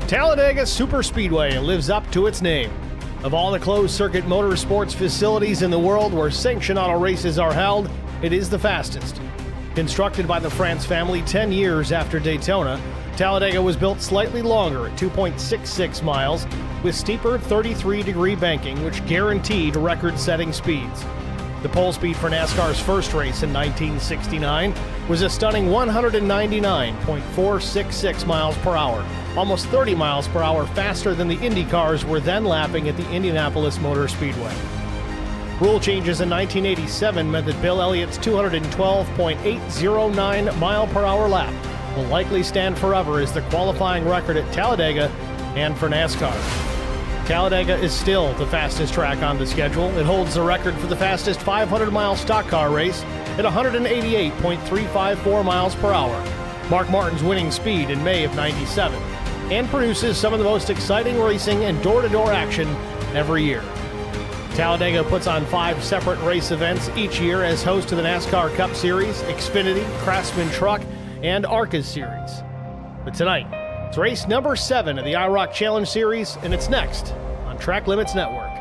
Talladega Superspeedway lives up to its name. Of all the closed-circuit motorsports facilities in the world where sanctioned auto races are held, it is the fastest. Constructed by the France family 10 years after Daytona, Talladega was built slightly longer at 2.66 miles with steeper 33-degree banking, which guaranteed record-setting speeds. The pole speed for NASCAR's first race in 1969 was a stunning 199.466 miles per hour, almost 30 miles per hour faster than the Indy cars were then lapping at the Indianapolis Motor Speedway. Rule changes in 1987 meant that Bill Elliott's 212.809 mile per hour lap will likely stand forever as the qualifying record at Talladega and for NASCAR. Talladega is still the fastest track on the schedule. It holds the record for the fastest 500-mile stock car race at 188.354 miles per hour, Mark Martin's winning speed in May of '97, and produces some of the most exciting racing and door-to-door action every year. Talladega puts on 5 separate race events each year as host to the NASCAR Cup Series, Xfinity, Craftsman Truck, and ARCA Series. But tonight, it's race number 7 of the IROC Challenge Series, and it's next on Track Limits Network.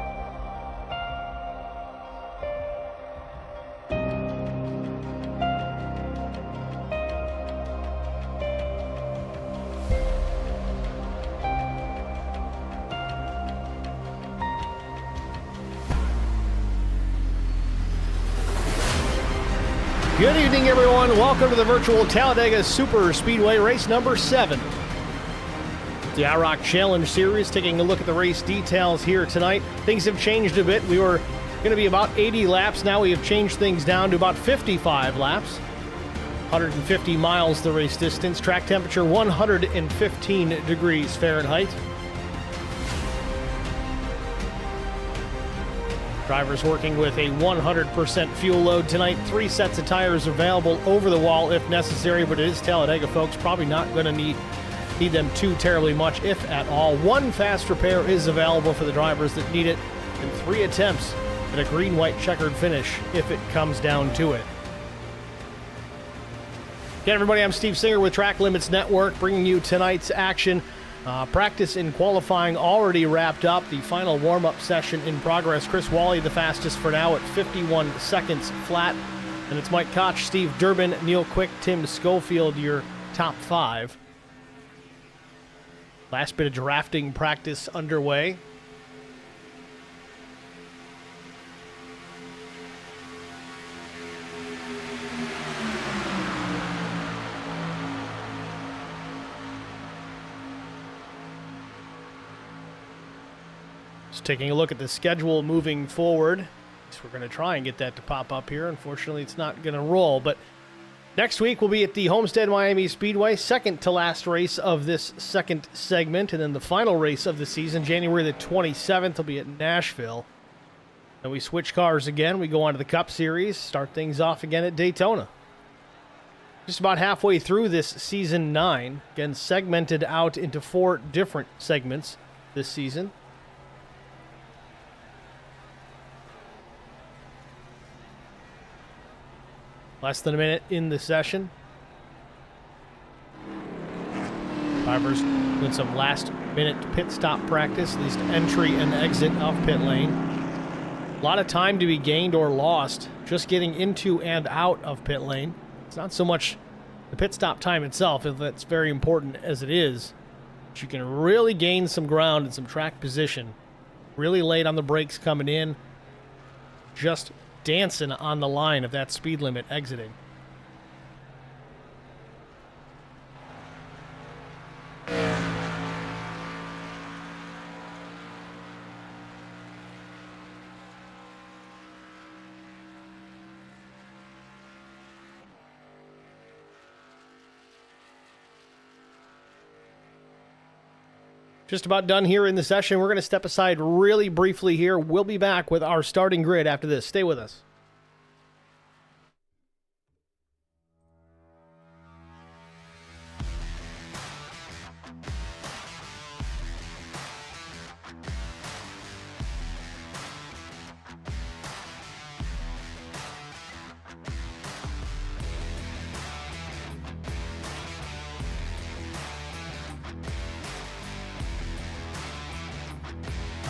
Good evening, everyone. Welcome to the virtual Talladega Super Speedway race number 7. The IROC Challenge Series, taking a look at the race details here tonight. Things have changed a bit. We were going to be about 80 laps. Now we have changed things down to about 55 laps. 150 miles the race distance. Track temperature 115 degrees Fahrenheit. Drivers working with a 100% fuel load tonight. 3 sets of tires available over the wall if necessary, but it is Talladega, folks. Probably not going to need them too terribly much, if at all. 1 fast repair is available for the drivers that need it, and 3 attempts at a green-white checkered finish if it comes down to it. Again, everybody, I'm Steve Singer with Track Limits Network, bringing you tonight's action. Practice and qualifying already wrapped up. The final warm-up session in progress. Chris Wally the fastest for now at 51 seconds flat. And it's Mike Koch, Steve Durbin, Neil Quick, Tim Schofield, your top 5. Last bit of drafting practice underway. Just taking a look at the schedule moving forward. So we're going to try and get that to pop up here. Unfortunately, it's not going to roll, but next week we'll be at the Homestead Miami Speedway, second to last race of this second segment, and then the final race of the season, January the 27th, will be at Nashville. And we switch cars again. We go on to the Cup Series, start things off again at Daytona. Just about halfway through this season 9, again segmented out into 4 different segments this season. Less than a minute in the session. Drivers doing some last-minute pit stop practice, at least entry and exit of pit lane. A lot of time to be gained or lost just getting into and out of pit lane. It's not so much the pit stop time itself, if that's very important as it is, but you can really gain some ground and some track position. Really late on the brakes coming in. Just dancing on the line of that speed limit exiting. Just about done here in the session. We're going to step aside really briefly here. We'll be back with our starting grid after this. Stay with us.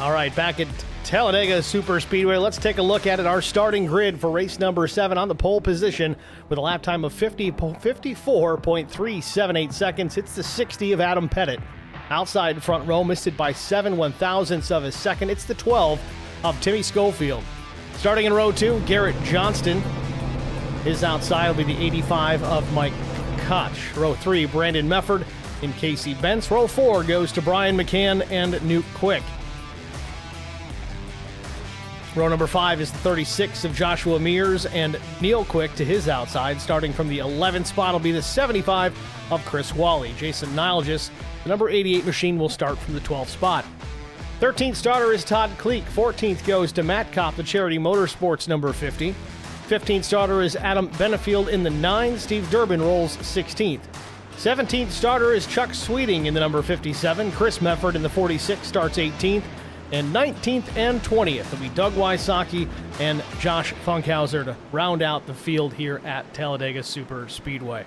All right, back at Talladega Super Speedway. Let's take a look at it. Our starting grid for race number 7 on the pole position with a lap time of 54.378 seconds. It's the 60 of Adam Pettit. Outside front row, missed it by 7/1000ths of a second. It's the 12 of Timmy Schofield. Starting in row 2, Garrett Johnston. His outside will be the 85 of Mike Koch. Row 3, Brandon Mefford and Casey Bentz. Row 4 goes to Brian McCann and Newt Quick. Row number 5 is the 36 of Joshua Mears and Neil Quick to his outside. Starting from the 11th spot will be the 75 of Chris Wally. Jason Nilgis, the number 88 machine, will start from the 12th spot. 13th starter is Todd Kleek. 14th goes to Matt Kopp, the Charity Motorsports number 50. 15th starter is Adam Benefield in the 9. Steve Durbin rolls 16th. 17th starter is Chuck Sweeting in the number 57. Chris Mefford in the 46 starts 18th. And 19th and 20th will be Doug Wysocki and Josh Funkhauser to round out the field here at Talladega Super Speedway.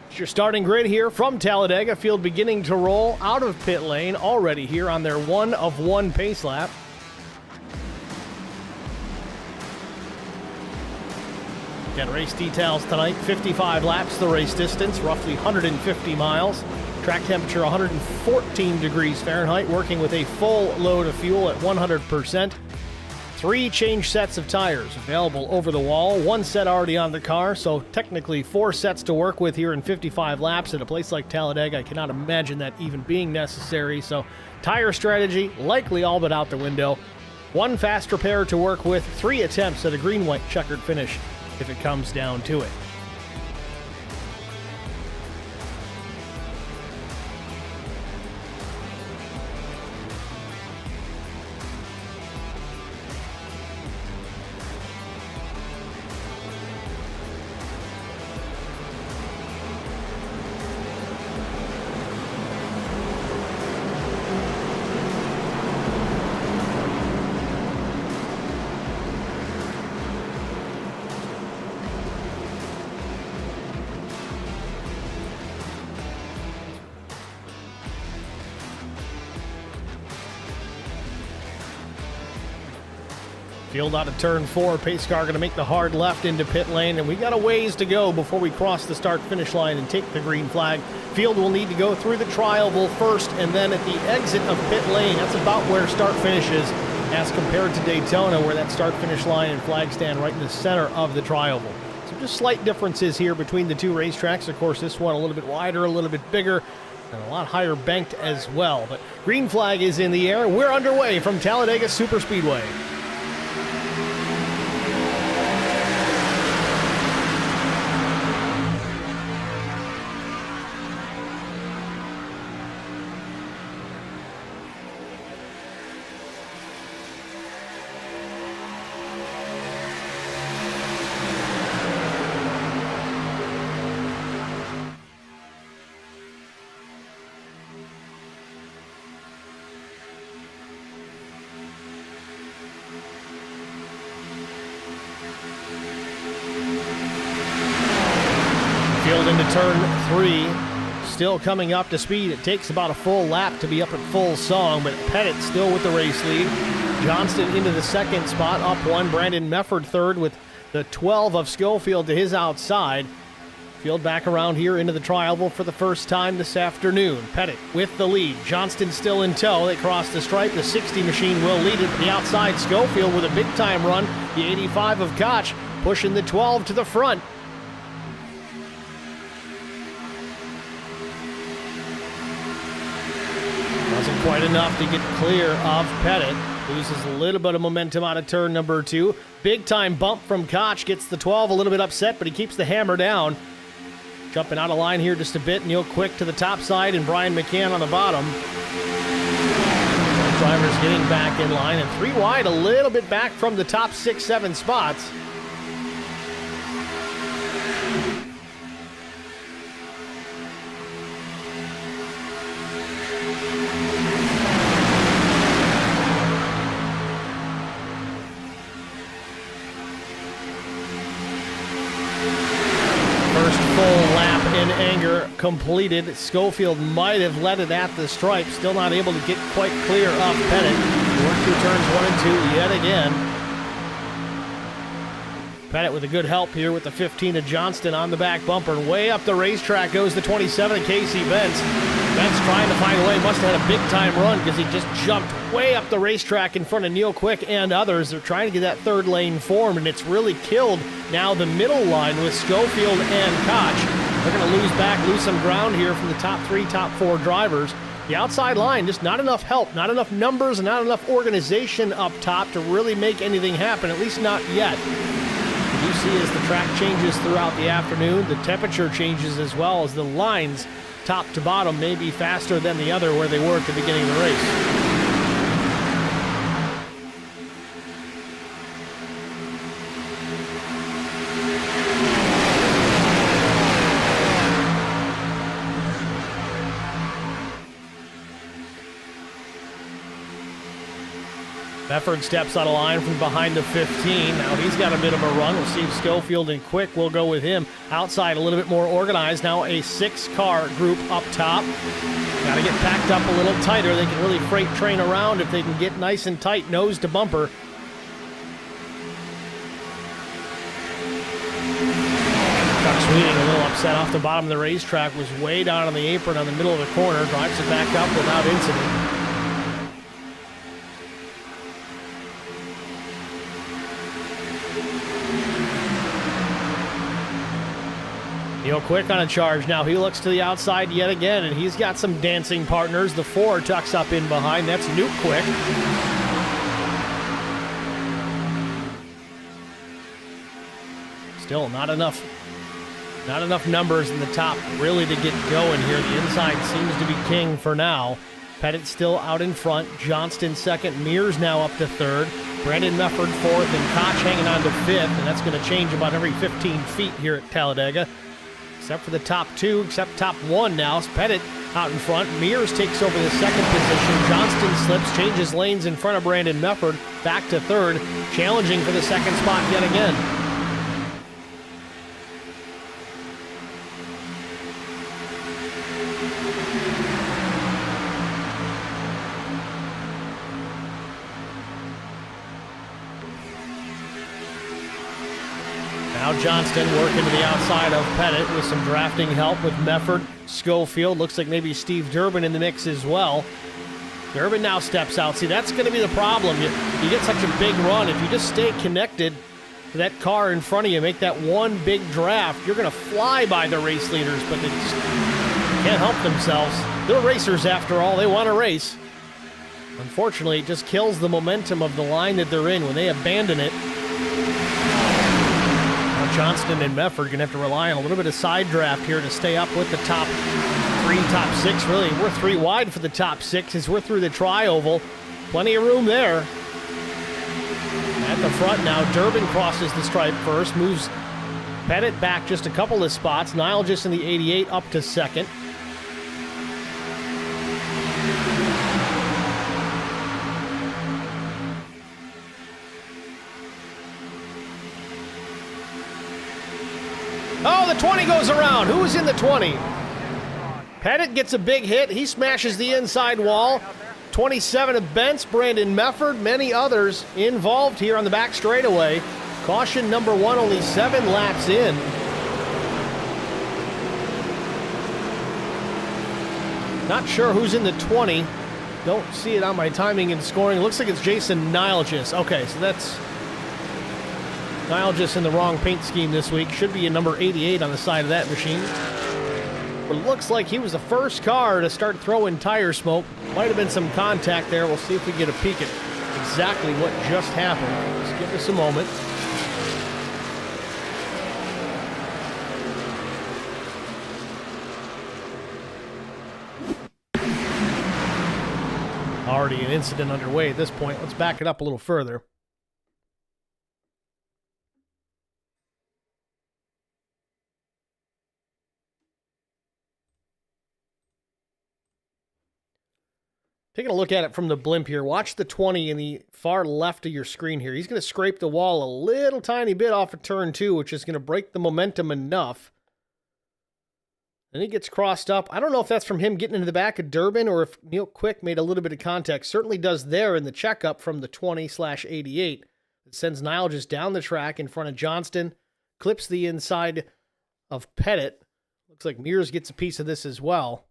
It's your starting grid here from Talladega. Field beginning to roll out of pit lane already here on their 1-of-1 pace lap. Again, race details tonight. 55 laps the race distance, roughly 150 miles. Track temperature 114 degrees Fahrenheit, working with a full load of fuel at 100%. 3 change sets of tires available over the wall. 1 set already on the car, so technically 4 sets to work with here in 55 laps at a place like Talladega. I cannot imagine that even being necessary, so tire strategy likely all but out the window. 1 fast repair to work with, 3 attempts at a green-white checkered finish if it comes down to it. Field out of turn 4. Pace car going to make the hard left into pit lane, and we got a ways to go before we cross the start-finish line and take the green flag. Field will need to go through the tri-oval first, and then at the exit of pit lane. That's about where start-finish is as compared to Daytona, where that start-finish line and flag stand right in the center of the tri-oval. So just slight differences here between the 2 racetracks. Of course, this one a little bit wider, a little bit bigger, and a lot higher banked as well. But green flag is in the air. We're underway from Talladega Super Speedway. Field into turn 3, still coming up to speed. It takes about a full lap to be up at full song, but Pettit still with the race lead. Johnston into the 2nd spot, up 1. Brandon Mefford 3rd with the 12 of Schofield to his outside. Field back around here into the tri-oval for the first time this afternoon. Pettit with the lead. Johnston still in tow. They cross the stripe. The 60 machine will lead it. The outside, Schofield with a big-time run. The 85 of Koch pushing the 12 to the front. Wasn't quite enough to get clear of Pettit. Loses a little bit of momentum out of turn number 2. Big time bump from Koch. Gets the 12 a little bit upset, but he keeps the hammer down. Jumping out of line here just a bit. Neil Quick to the top side and Brian McCann on the bottom. Drivers getting back in line, and 3 wide, a little bit back from the top 6, 7 spots. First full lap in anger completed. Schofield might have led it at the stripe. Still not able to get quite clear of Pettit. Worked through turns 1 and 2 yet again. Pettit with a good help here with the 15 of Johnston on the back bumper. Way up the racetrack goes the 27 of Casey Bentz. Bentz trying to find a way. Must have had a big-time run because he just jumped way up the racetrack in front of Neil Quick and others. They're trying to get that third lane formed, and it's really killed now the middle line with Schofield and Koch. They're going to lose some ground here from the top 3, top 4 drivers. The outside line, just not enough help, not enough numbers, and not enough organization up top to really make anything happen, at least not yet. You see as the track changes throughout the afternoon, the temperature changes as well, as the lines top to bottom may be faster than the other where they were at the beginning of the race. Mefford steps out of line from behind the 15. Now he's got a bit of a run. We'll see if Schofield and Quick will go with him. Outside a little bit more organized. Now a 6-car group up top. Got to get packed up a little tighter. They can really freight train around if they can get nice and tight, nose to bumper. Chuck Sweeting a little upset off the bottom of the racetrack. Was way down on the apron on the middle of the corner. Drives it back up without incident. Neil Quick on a charge now. He looks to the outside yet again, and he's got some dancing partners. The 4 tucks up in behind. That's Nuke Quick. Still not enough numbers in the top really to get going here. The inside seems to be king for now. Pettit still out in front. Johnston second. Mears now up to third. Brandon Mefford fourth, and Koch hanging on to fifth, and that's going to change about every 15 feet here at Talladega. Except for the top 2, except top 1 now. Pettit out in front. Mears takes over the second position. Johnston slips, changes lanes in front of Brandon Mefford. Back to third, challenging for the second spot yet again. Now Johnston working to the outside of Pettit with some drafting help with Mefford, Schofield. Looks like maybe Steve Durbin in the mix as well. Durbin now steps out. See, that's going to be the problem. You get such a big run. If you just stay connected to that car in front of you, make that one big draft, you're going to fly by the race leaders, but they just can't help themselves. They're racers after all. They want to race. Unfortunately, it just kills the momentum of the line that they're in when they abandon it. Johnston and Mefford are going to have to rely on a little bit of side draft here to stay up with the top 3, top 6. Really, we're 3 wide for the top 6 as we're through the tri-oval. Plenty of room there. At the front now, Durbin crosses the stripe first, moves Pettit back just a couple of spots. Nile just in the 88 up to second. Oh, the 20 goes around. Who is in the 20? Pettit gets a big hit. He smashes the inside wall. 27 of Bentz, Brandon Mefford, many others involved here on the back straightaway. Caution number 1, only 7 laps in. Not sure who's in the 20. Don't see it on my timing and scoring. It looks like it's Jason Nilgis. Okay, so that's Nilgis in the wrong paint scheme this week. Should be a number 88 on the side of that machine. But it looks like he was the first car to start throwing tire smoke. Might have been some contact there. We'll see if we get a peek at exactly what just happened. Just give us a moment. Already an incident underway at this point. Let's back it up a little further. Taking a look at it from the blimp here, watch the 20 in the far left of your screen here. He's going to scrape the wall a little tiny bit off of turn 2, which is going to break the momentum enough. Then he gets crossed up. I don't know if that's from him getting into the back of Durbin or if Neil Quick made a little bit of contact. Certainly does there in the checkup from the 20/88. It sends Nile just down the track in front of Johnston, clips the inside of Pettit. Looks like Mears gets a piece of this as well.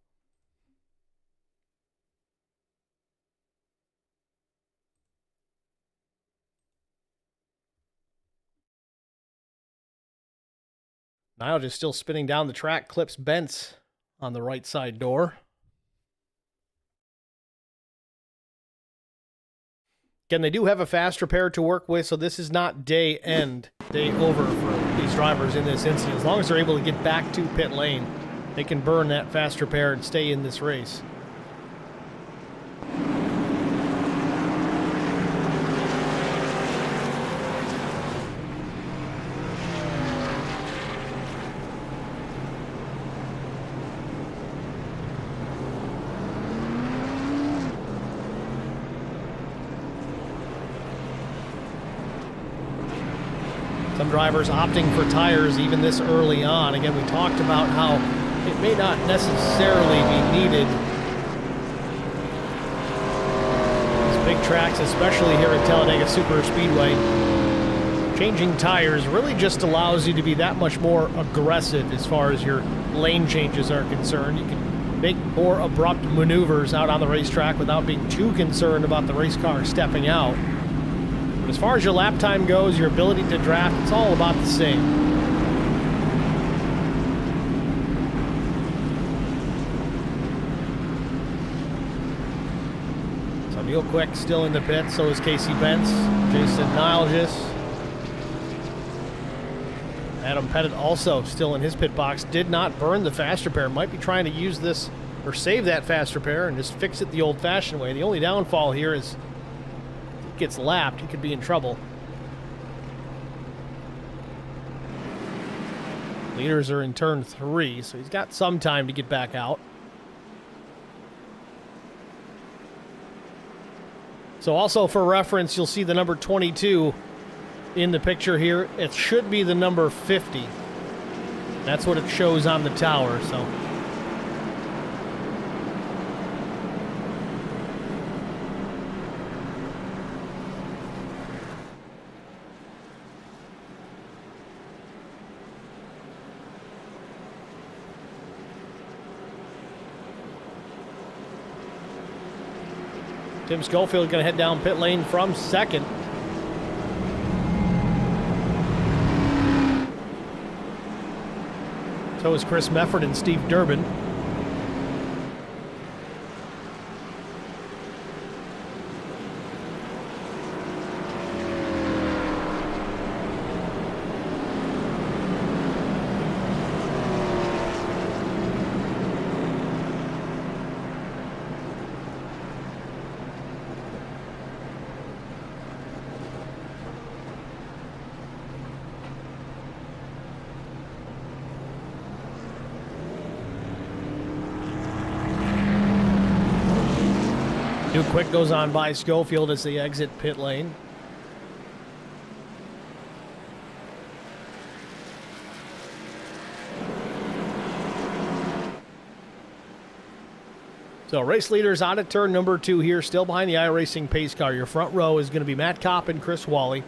Nile just still spinning down the track, clips Bentz on the right side door. Again, they do have a fast repair to work with, so this is not day over for these drivers in this incident. As long as they're able to get back to pit lane, they can burn that fast repair and stay in this race. Some drivers opting for tires even this early on. Again, we talked about how it may not necessarily be needed. These big tracks, especially here at Talladega Super Speedway, changing tires really just allows you to be that much more aggressive as far as your lane changes are concerned. You can make more abrupt maneuvers out on the racetrack without being too concerned about the race car stepping out. As far as your lap time goes, your ability to draft, it's all about the same. So Neil Quick still in the pit, so is Casey Bentz, Jason Nilgis. Adam Pettit also still in his pit box, did not burn the fast repair, might be trying to use this or save that fast repair and just fix it the old-fashioned way. The only downfall here is gets lapped, he could be in trouble. Leaders are in turn 3, so he's got some time to get back out. So also for reference, you'll see the number 22 in the picture here. It should be the number 50. That's what it shows on the tower, so Tim Schofield going to head down pit lane from second. So is Chris Mefford and Steve Durbin. New Quick goes on by Schofield as they exit pit lane. So race leaders out at turn number 2 here, still behind the iRacing pace car. Your front row is going to be Matt Kopp and Chris Wally.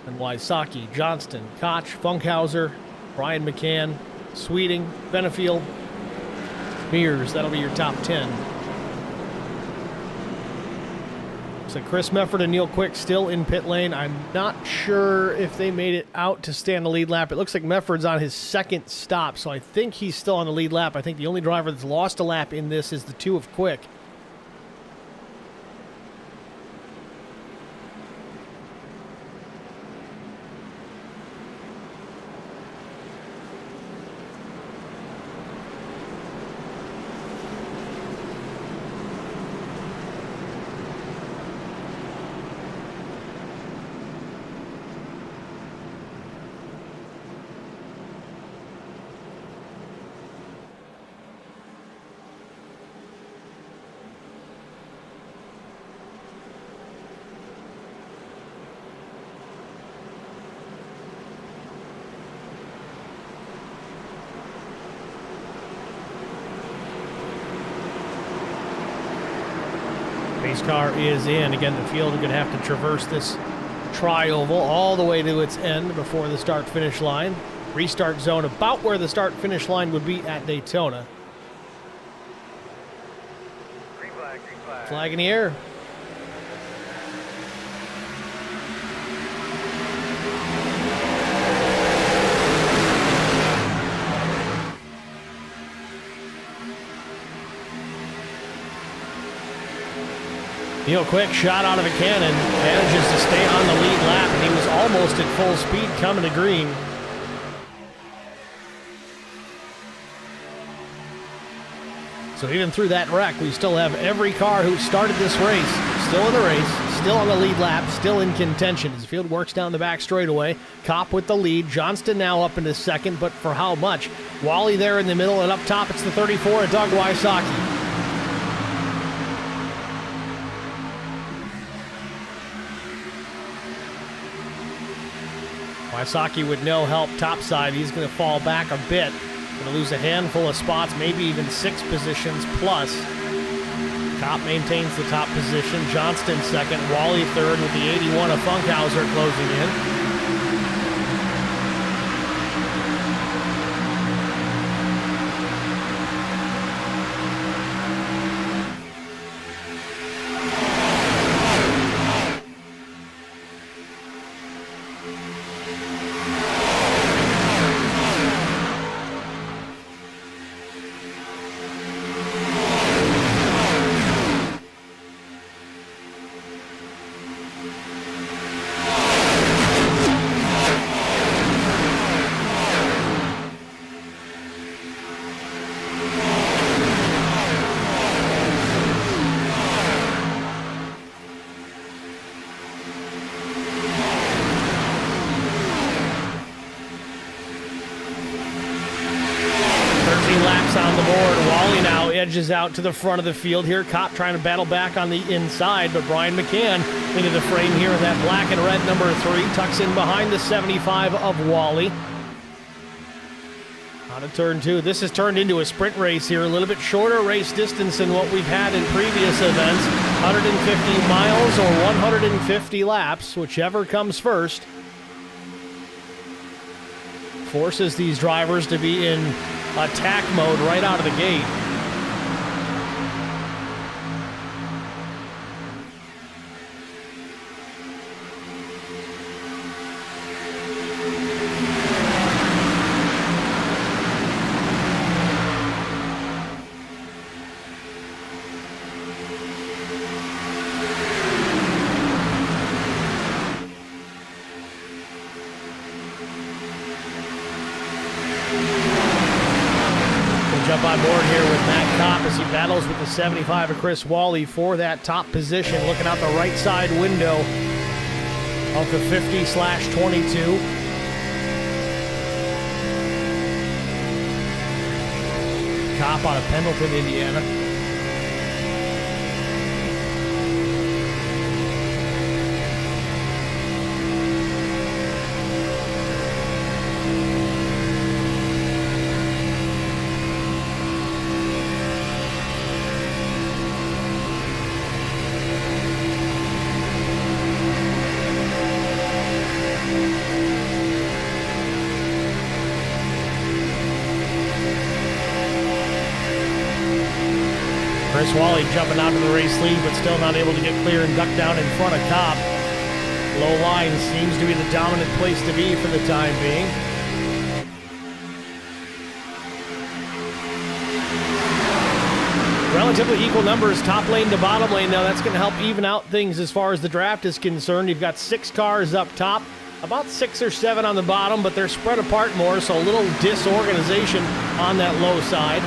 And Wysocki, Johnston, Koch, Funkhauser, Brian McCann, Sweeting, Benefield, Mears. That'll be your top 10. So Chris Mefford and Neil Quick still in pit lane. I'm not sure if they made it out to stay on the lead lap. It looks like Mefford's on his second stop, so I think he's still on the lead lap. I think the only driver that's lost a lap in this is the 2 of Quick. Race car is in. Again, the field are going to have to traverse this tri-oval all the way to its end before the start-finish line. Restart zone about where the start-finish line would be at Daytona. Green flag, green flag. Flag in the air. Neil Quick shot out of a cannon, manages to stay on the lead lap, and he was almost at full speed coming to green. So even through that wreck, we still have every car who started this race still in the race, still on the lead lap, still in contention as the field works down the back straightaway. Kopp with the lead. Johnston now up into second, but for how much? Wally there in the middle, and up top it's the 34 of Doug Wysocki. Wysocki with no help topside. He's going to fall back a bit. Going to lose a handful of spots, maybe even 6 positions plus. Kopp maintains the top position. Johnston second. Wally third with the 81 of Funkhauser closing in. Laps on the board. Wally now edges out to the front of the field here. Kopp trying to battle back on the inside, but Brian McCann into the frame here with that black and red number 3. Tucks in behind the 75 of Wally. On to turn 2. This has turned into a sprint race here. A little bit shorter race distance than what we've had in previous events. 150 miles or 150 laps, whichever comes first. Forces these drivers to be in attack mode right out of the gate. Jump on board here with Matt Kopp as he battles with the 75 of Chris Wally for that top position. Looking out the right side window of the 50/22. Kopp out of Pendleton, Indiana. Chris Wally jumping out to the race lead, but still not able to get clear and duck down in front of Kopp. Low line seems to be the dominant place to be for the time being. Relatively equal numbers, top lane to bottom lane. Now that's going to help even out things as far as the draft is concerned. You've got 6 cars up top, about 6 or 7 on the bottom, but they're spread apart more, so a little disorganization on that low side.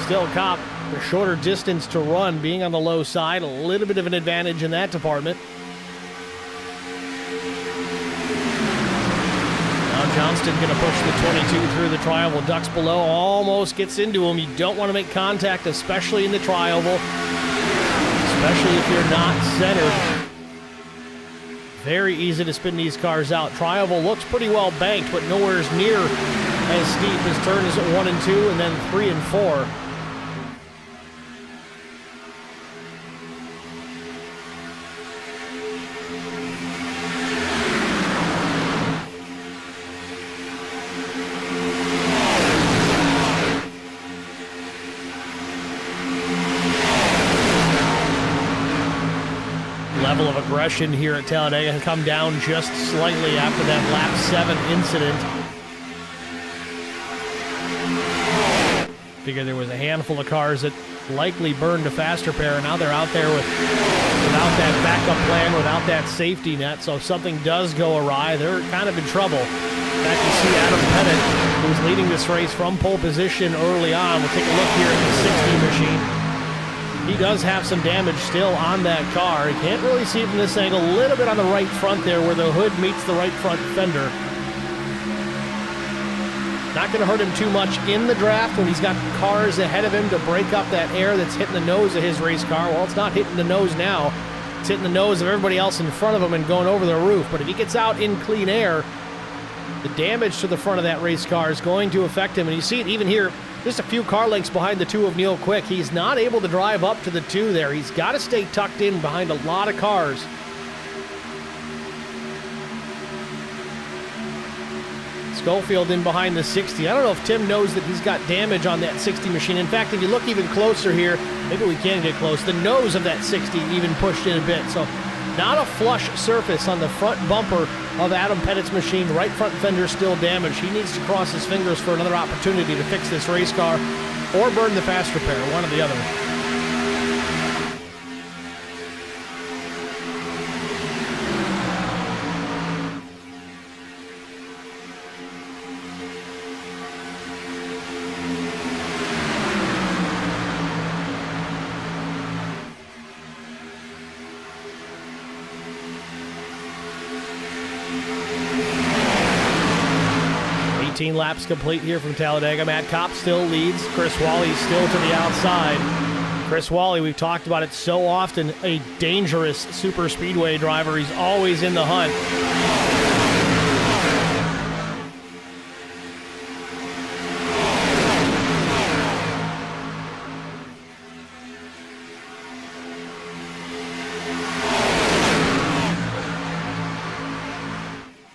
Still Kopp, a shorter distance to run, being on the low side, a little bit of an advantage in that department. Now Johnston going to push the 22 through the tri-oval, ducks below, almost gets into him. You don't want to make contact, especially in the tri-oval, especially if you're not centered. Very easy to spin these cars out. Tri-oval looks pretty well banked, but nowhere near as steep as turns 1 and 2 and then 3 and 4. aggression here at Talladega has come down just slightly after that lap 7 incident. Figured there was a handful of cars that likely burned a faster pair, and now they're out there without that backup plan, without that safety net. So if something does go awry, they're kind of in trouble. In fact, you see Adam Pettit, who's leading this race from pole position early on. We'll take a look here at the 60 machine. He does have some damage still on that car. You can't really see it from this angle. A little bit on the right front there where the hood meets the right front fender. Not going to hurt him too much in the draft when he's got cars ahead of him to break up that air that's hitting the nose of his race car. Well, it's not hitting the nose now. It's hitting the nose of everybody else in front of him and going over the roof. But if he gets out in clean air, the damage to the front of that race car is going to affect him. And you see it even here, just a few car lengths behind the 2 of Neil Quick. He's not able to drive up to the 2 there. He's got to stay tucked in behind a lot of cars. Schofield in behind the 60. I don't know if Tim knows that he's got damage on that 60 machine. In fact, if you look even closer here, maybe we can get close, the nose of that 60 even pushed in a bit. So not a flush surface on the front bumper of Adam Pettit's machine. Right front fender still damaged. He needs to cross his fingers for another opportunity to fix this race car or burn the faster pair, one or the other. Laps complete here from Talladega. Matt Kopp still leads. Chris Wally still to the outside. Chris Wally, we've talked about it so often, a dangerous super speedway driver. He's always in the hunt.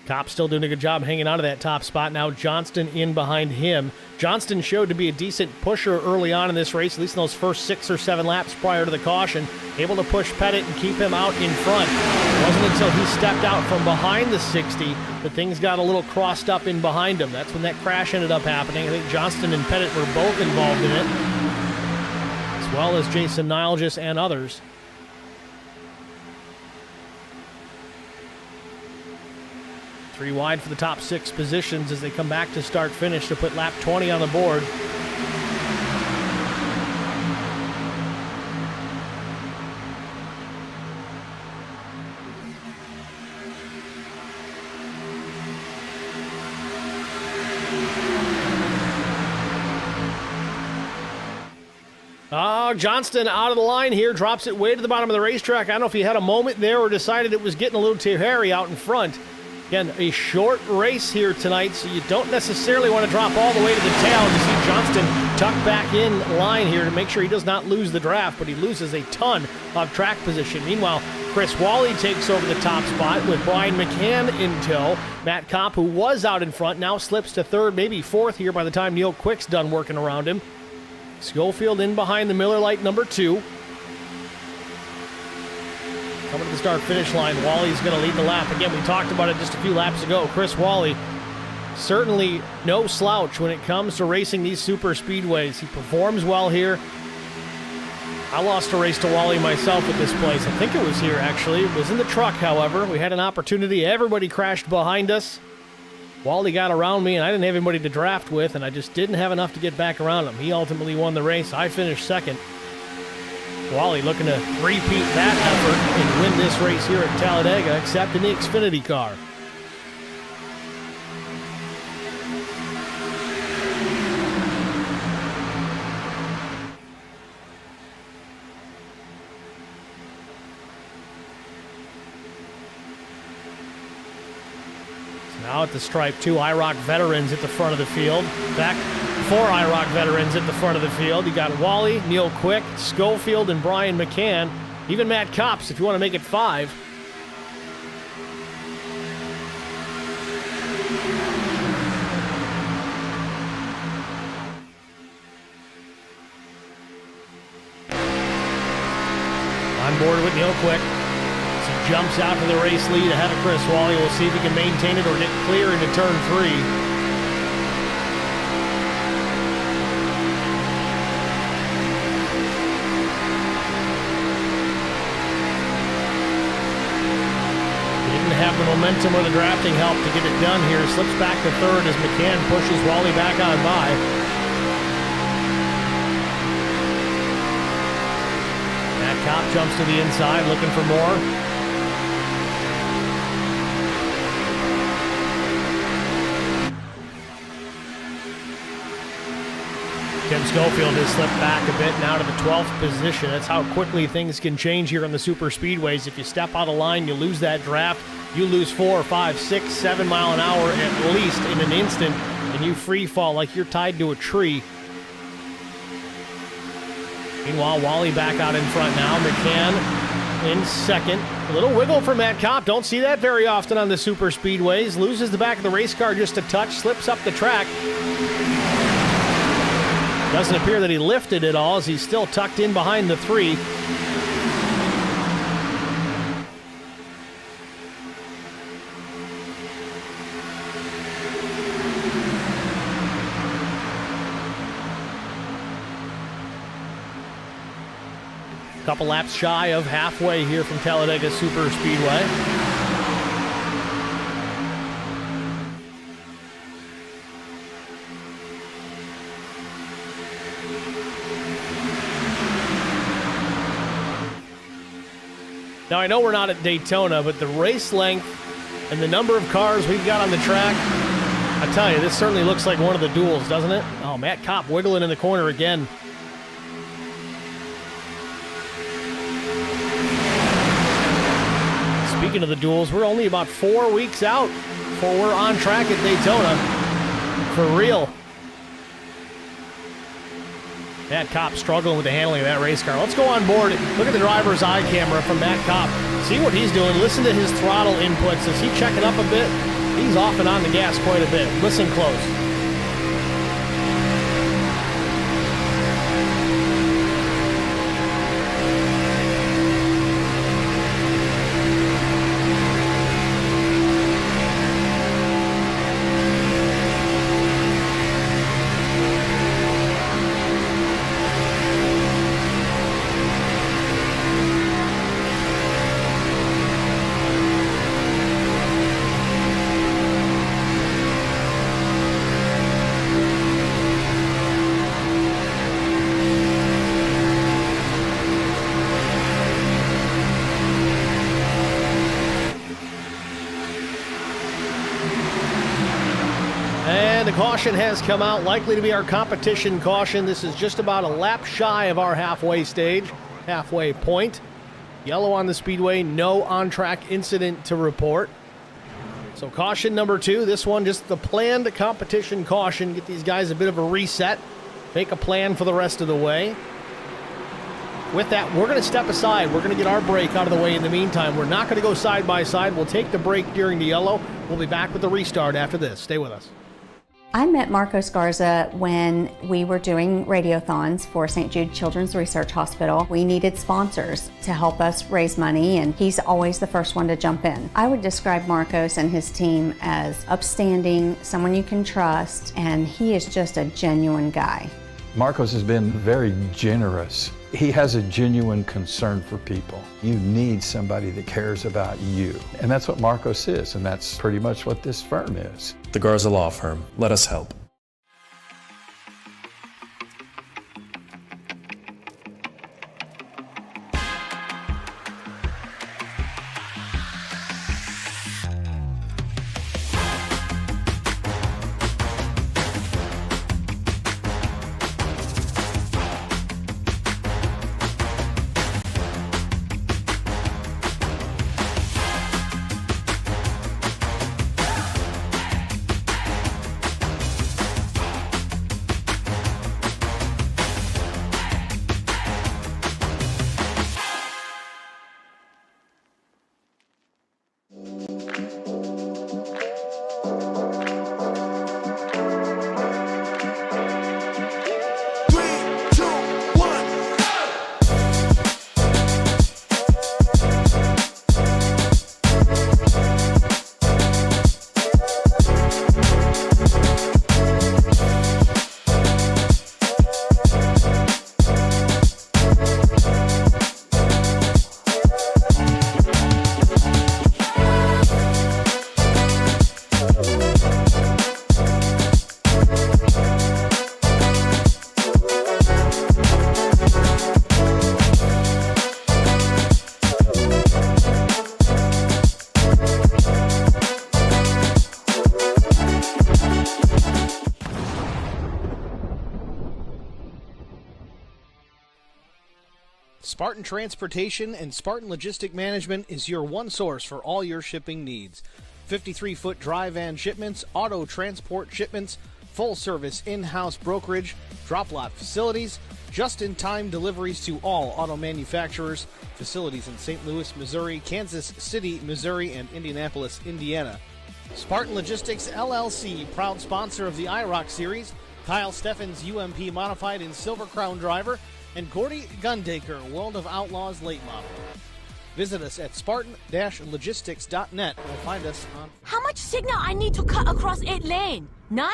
Kopp still doing a good job hanging on to that top spot. Now Johnston in behind him. Johnston showed to be a decent pusher early on in this race, at least in those first 6 or 7 laps prior to the caution. Able to push Pettit and keep him out in front. It wasn't until he stepped out from behind the 60 that things got a little crossed up in behind him. That's when that crash ended up happening. I think Johnston and Pettit were both involved in it, as well as Jason Nilgis and others. 3 wide for the top 6 positions as they come back to start-finish to put lap 20 on the board. Johnston out of the line here, drops it way to the bottom of the racetrack. I don't know if he had a moment there or decided it was getting a little too hairy out in front. Again, a short race here tonight, so you don't necessarily want to drop all the way to the tail. You see Johnston tucked back in line here to make sure he does not lose the draft, but he loses a ton of track position. Meanwhile, Chris Wally takes over the top spot with Brian McCann in tow. Matt Kopp, who was out in front, now slips to 3rd, maybe 4th here by the time Neil Quick's done working around him. Schofield in behind the Miller Lite number 2. Coming to the start-finish line, Wally's going to lead the lap. Again, we talked about it just a few laps ago. Chris Wally, certainly no slouch when it comes to racing these super speedways. He performs well here. I lost a race to Wally myself at this place. I think it was here, actually. It was in the truck, however. We had an opportunity. Everybody crashed behind us. Wally got around me, and I didn't have anybody to draft with, and I just didn't have enough to get back around him. He ultimately won the race. I finished 2nd. Wally looking to repeat that effort and win this race here at Talladega, except in the Xfinity car. Now at the stripe, 2 IROC veterans at the front of the field. In fact, 4 IROC veterans at the front of the field. You got Wally, Neil Quick, Schofield, and Brian McCann. Even Matt Kops, if you want to make it 5. On board with Neil Quick. jumps out to the race lead ahead of Chris Wally. We'll see if he can maintain it or get clear into turn 3. Have the momentum or the drafting help to get it done here. Slips back to third as McCann pushes Wally back on by. Matt Kopp jumps to the inside looking for more. Tim Schofield has slipped back a bit now to the 12th position. That's how quickly things can change here on the super speedways. If you step out of line, you lose that draft. You lose 4, 5, 6, 7 mile an hour at least in an instant, and you free fall like you're tied to a tree. Meanwhile, Wally back out in front now. McCann in second. A little wiggle for Matt Kopp. Don't see that very often on the super speedways. Loses the back of the race car just a touch, slips up the track. Doesn't appear that he lifted at all as he's still tucked in behind the 3. Couple laps shy of halfway here from Talladega Super Speedway. Now, I know we're not at Daytona, but the race length and the number of cars we've got on the track, I tell you, this certainly looks like one of the duels, doesn't it? Oh, Matt Kopp wiggling in the corner again. Speaking of the duels, we're only about 4 weeks out before we're on track at Daytona. For real. Matt Kopp struggling with the handling of that race car. Let's go on board. Look at the driver's eye camera from Matt Kopp. See what he's doing. Listen to his throttle inputs. Is he checking up a bit? He's off and on the gas quite a bit. Listen close. And the caution has come out, likely to be our competition caution. This is just about a lap shy of our halfway stage, halfway point. Yellow on the speedway, no on-track incident to report. So caution number 2, this one just the planned competition caution. Get these guys a bit of a reset, make a plan for the rest of the way. With that, we're going to step aside. We're going to get our break out of the way in the meantime. We're not going to go side by side. We'll take the break during the yellow. We'll be back with the restart after this. Stay with us. I met Marcos Garza when we were doing radiothons for St. Jude Children's Research Hospital. We needed sponsors to help us raise money, and he's always the first one to jump in. I would describe Marcos and his team as upstanding, someone you can trust, and he is just a genuine guy. Marcos has been very generous. He has a genuine concern for people. You need somebody that cares about you. And that's what Marcos is, and that's pretty much what this firm is. The Garza Law Firm. Let us help. Spartan Transportation and Spartan Logistic Management is your one source for all your shipping needs. 53-foot dry van shipments, auto transport shipments, full-service in-house brokerage, drop lot facilities, just-in-time deliveries to all auto manufacturers, facilities in St. Louis, Missouri, Kansas City, Missouri, and Indianapolis, Indiana. Spartan Logistics LLC, proud sponsor of the IROC Series, Kyle Steffens UMP Modified and Silver Crown Driver, and Gordy Gundaker, World of Outlaws Late Model. Visit us at spartan-logistics.net or find us on... How much signal I need to cut across 8 lane? None?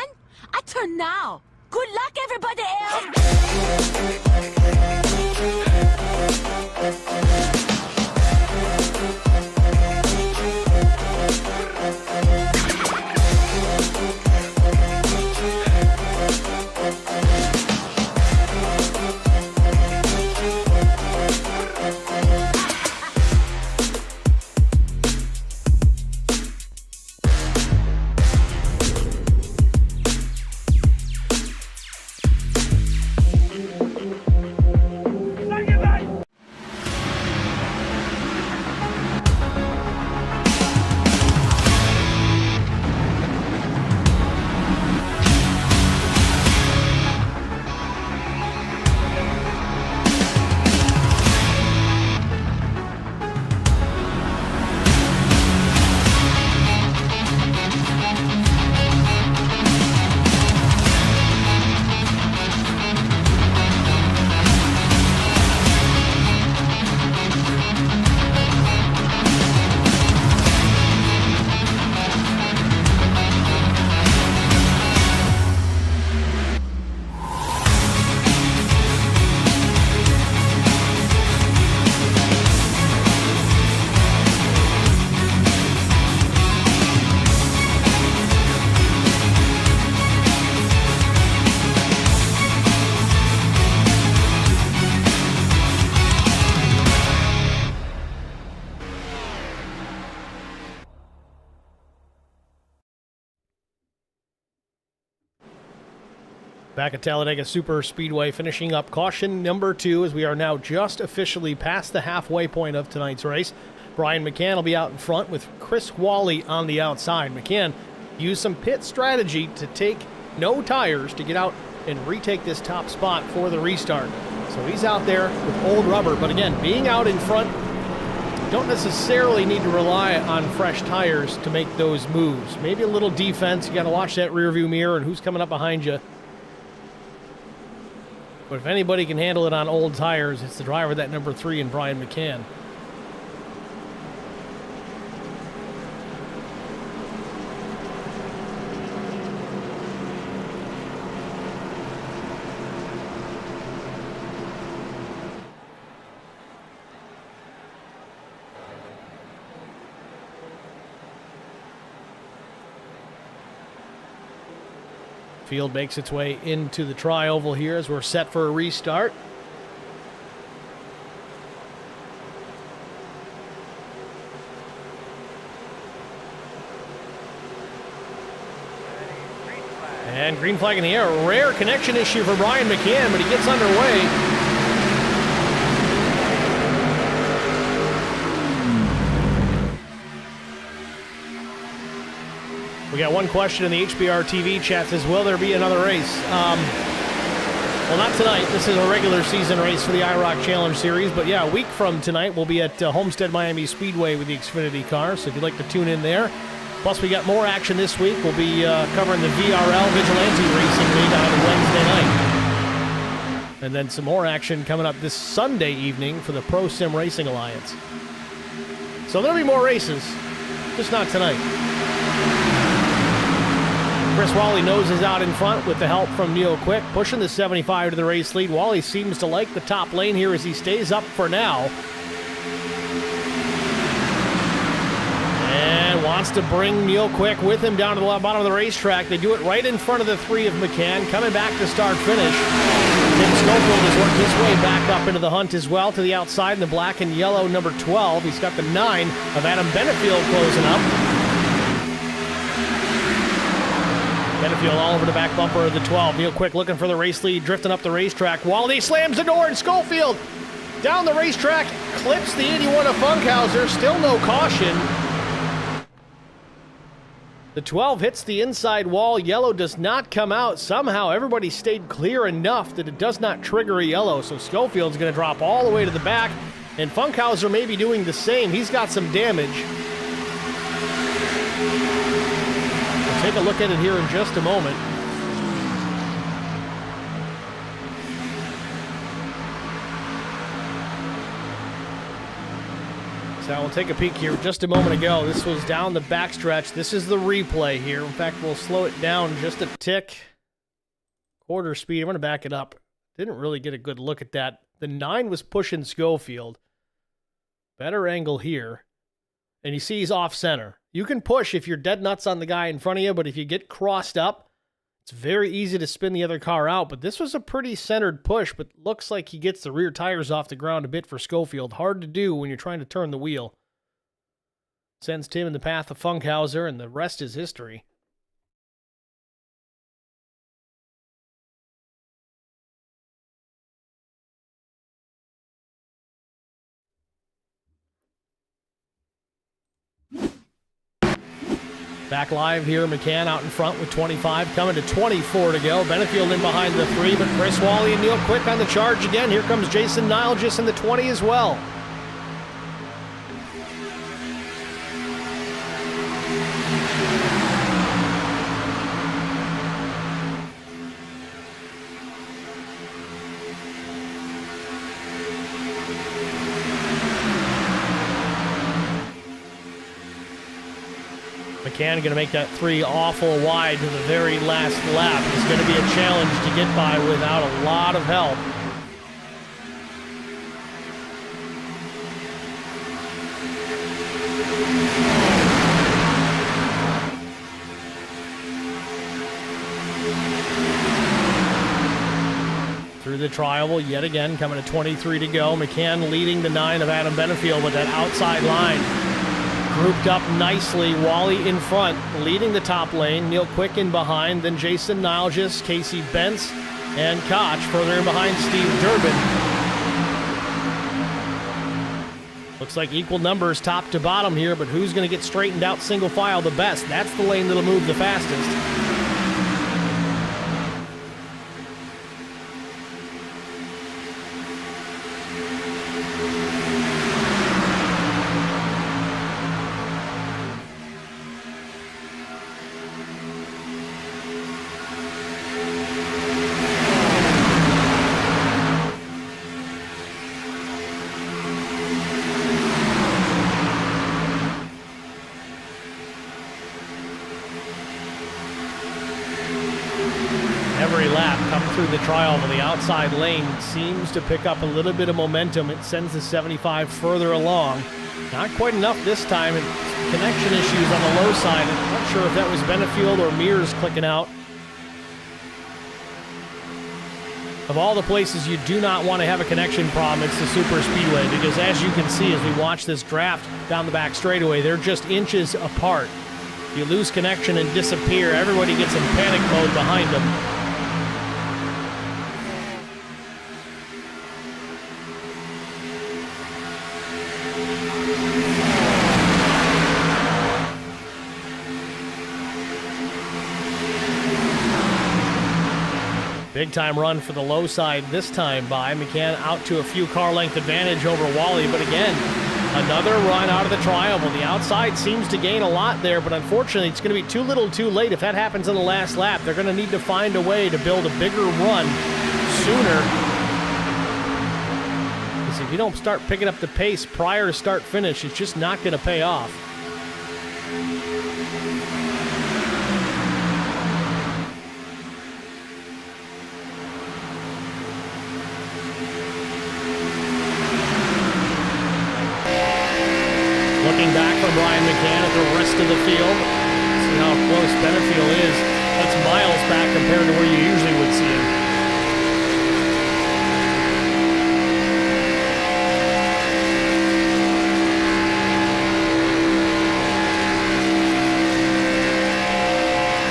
I turn now. Good luck, everybody Back at Talladega Super Speedway, finishing up caution number 2 as we are now just officially past the halfway point of tonight's race. Brian McCann will be out in front with Chris Wally on the outside. McCann used some pit strategy to take no tires to get out and retake this top spot for the restart. So he's out there with old rubber, but again, being out in front, don't necessarily need to rely on fresh tires to make those moves. Maybe a little defense. You got to watch that rear view mirror and who's coming up behind you. But if anybody can handle it on old tires, it's the driver, that number 3, and Brian McCann. Field makes its way into the tri-oval here as we're set for a restart. And green flag in the air. A rare connection issue for Brian McCann, but he gets underway. We got one question in the HBR TV chat, says, will there be another race? Well, not tonight. This is a regular season race for the IROC Challenge Series. But yeah, a week from tonight, we'll be at Homestead Miami Speedway with the Xfinity car. So if you'd like to tune in there. Plus, we got more action this week. We'll be covering the VRL Vigilante Racing League on Wednesday night. And then some more action coming up this Sunday evening for the Pro Sim Racing Alliance. So there'll be more races, just not tonight. Chris Wally noses out in front with the help from Neil Quick, pushing the 75 to the race lead. Wally seems to like the top lane here as he stays up for now. And wants to bring Neil Quick with him down to the bottom of the racetrack. They do it right in front of the 3 of McCann, coming back to start-finish. Tim Schofield has worked his way back up into the hunt as well to the outside in the black and yellow number 12. He's got the 9 of Adam Benefield closing up. Benefield all over the back bumper of the 12. Neil Quick looking for the race lead, drifting up the racetrack. Wally slams the door, and Schofield Down the racetrack, clips the 81 of Funkhauser, still no caution. The 12 hits the inside wall, yellow does not come out. Somehow everybody stayed clear enough that it does not trigger a yellow, so Schofield's gonna drop all the way to the back, and Funkhauser may be doing the same. He's got some damage. We'll take a look at it here in just a moment. So we'll take a peek here just a moment ago. This was down the backstretch. This is the replay here. In fact, we'll slow it down just a tick. Quarter speed. I'm going to back it up. Didn't really get a good look at that. The 9 was pushing Schofield. Better angle here. And you see he's off center. You can push if you're dead nuts on the guy in front of you, but if you get crossed up, it's very easy to spin the other car out. But this was a pretty centered push, but looks like he gets the rear tires off the ground a bit for Schofield. Hard to do when you're trying to turn the wheel. Sends Tim in the path of Funkhauser, and the rest is history. Back live here, McCann out in front with 25, coming to 24 to go. Benefield in behind the 3, but Chris Wally and Neil Quick on the charge again. Here comes Jason Nilgis in the 20 as well. McCann going to make that 3 awful wide to the very last lap. It's going to be a challenge to get by without a lot of help. Through the trial yet again, coming to 23 to go. McCann leading the 9 of Adam Benefield with that outside line. Grouped up nicely, Wally in front, leading the top lane, Neil Quick in behind, then Jason Nilgis, Casey Bentz, and Koch further in behind Steve Durbin. Looks like equal numbers top to bottom here, but who's going to get straightened out single file the best? That's the lane that'll move the fastest. Every lap coming through the trial on the outside lane seems to pick up a little bit of momentum. It sends the 75 further along. Not quite enough this time. Connection issues on the low side. I'm not sure if that was Benefield or Mears clicking out. Of all the places you do not want to have a connection problem, it's the Super Speedway, because as you can see as we watch this draft down the back straightaway, they're just inches apart. You lose connection and disappear. Everybody gets in panic mode behind them. Big time run for the low side this time by McCann, out to a few car length advantage over Wally, but again, another run out of the trial. The outside seems to gain a lot there, but unfortunately it's going to be too little too late. If that happens in the last lap, they're going to need to find a way to build a bigger run sooner. Because if you don't start picking up the pace prior to start finish, it's just not going to pay off. Looking back from Brian McCann at the rest of the field. See how close Benefield is. That's miles back compared to where you usually would see him.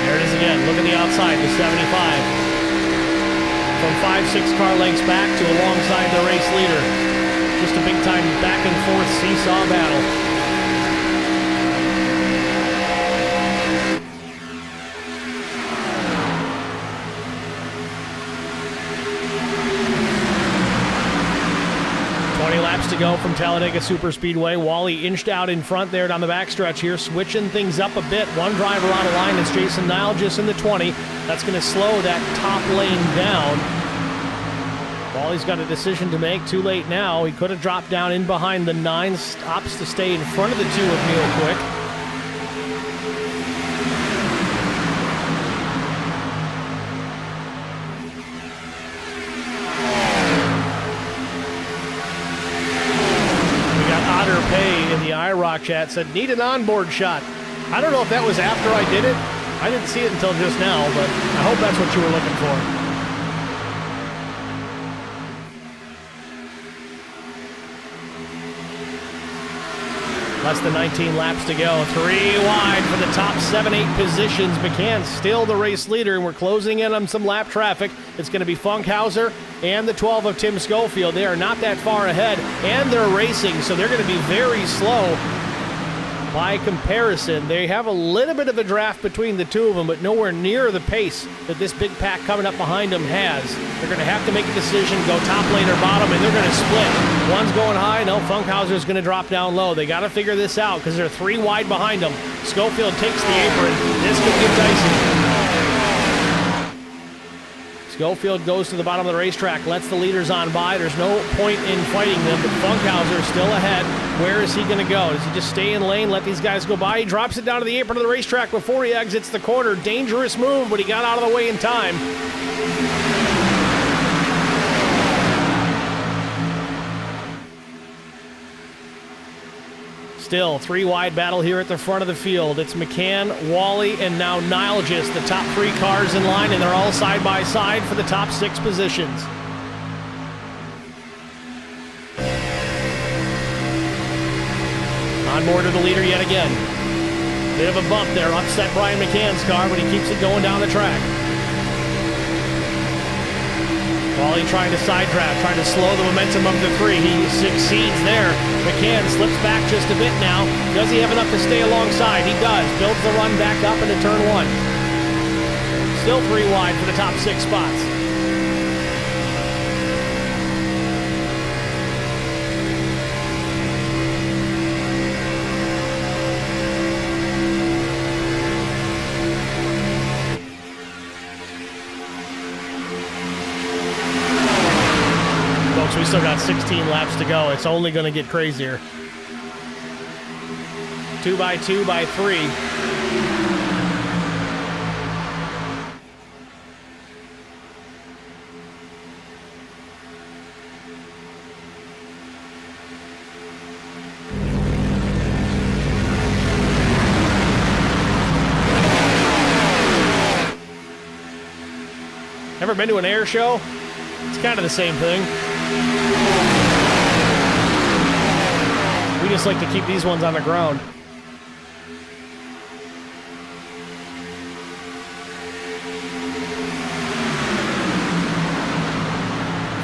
There it is again. Look at the outside, the 75. From 5-6 car lengths back to alongside the race leader. Just a big-time back-and-forth seesaw battle. Laps to go from Talladega Superspeedway. Wally inched out in front there down the backstretch here, switching things up a bit. One driver out of line. It's Jason Nile just in the 20. That's going to slow that top lane down. Wally's got a decision to make. Too late now. He could have dropped down in behind the 9. Stops to stay in front of the 2 of Neil Quick. In the IROC chat said, need an onboard shot. I don't know if that was after I did it. I didn't see it until just now, but I hope that's what you were looking for. Less than 19 laps to go. 3 wide for the top 7-8 positions. McCann still the race leader, and we're closing in on some lap traffic. It's going to be Funkhauser and the 12 of Tim Schofield. They are not that far ahead, and they're racing, so they're going to be very slow. By comparison, they have a little bit of a draft between the 2 of them, but nowhere near the pace that this big pack coming up behind them has. They're going to have to make a decision, go top lane or bottom, and they're going to split. One's going high, no, Funkhauser's going to drop down low. They got to figure this out because they're 3 wide behind them. Schofield takes the apron. This could get dicey. Schofield goes to the bottom of the racetrack, lets the leaders on by. There's no point in fighting them, but Funkhauser still ahead. Where is he going to go? Does he just stay in lane, let these guys go by? He drops it down to the apron of the racetrack before he exits the corner. Dangerous move, but he got out of the way in time. Still, 3 wide battle here at the front of the field. It's McCann, Wally, and now Nilgis, the top 3 cars in line, and they're all side by side for the top 6 positions. On board to the leader yet again. Bit of a bump there, upset Brian McCann's car, but he keeps it going down the track. Wally trying to side draft, trying to slow the momentum of the 3. He succeeds there. McCann slips back just a bit now. Does he have enough to stay alongside? He does. Builds the run back up into turn 1. Still 3 wide for the top 6 spots. We still got 16 laps to go. It's only going to get crazier. 2 by 2 by 3. Ever been to an air show? It's kind of the same thing. We just like to keep these ones on the ground.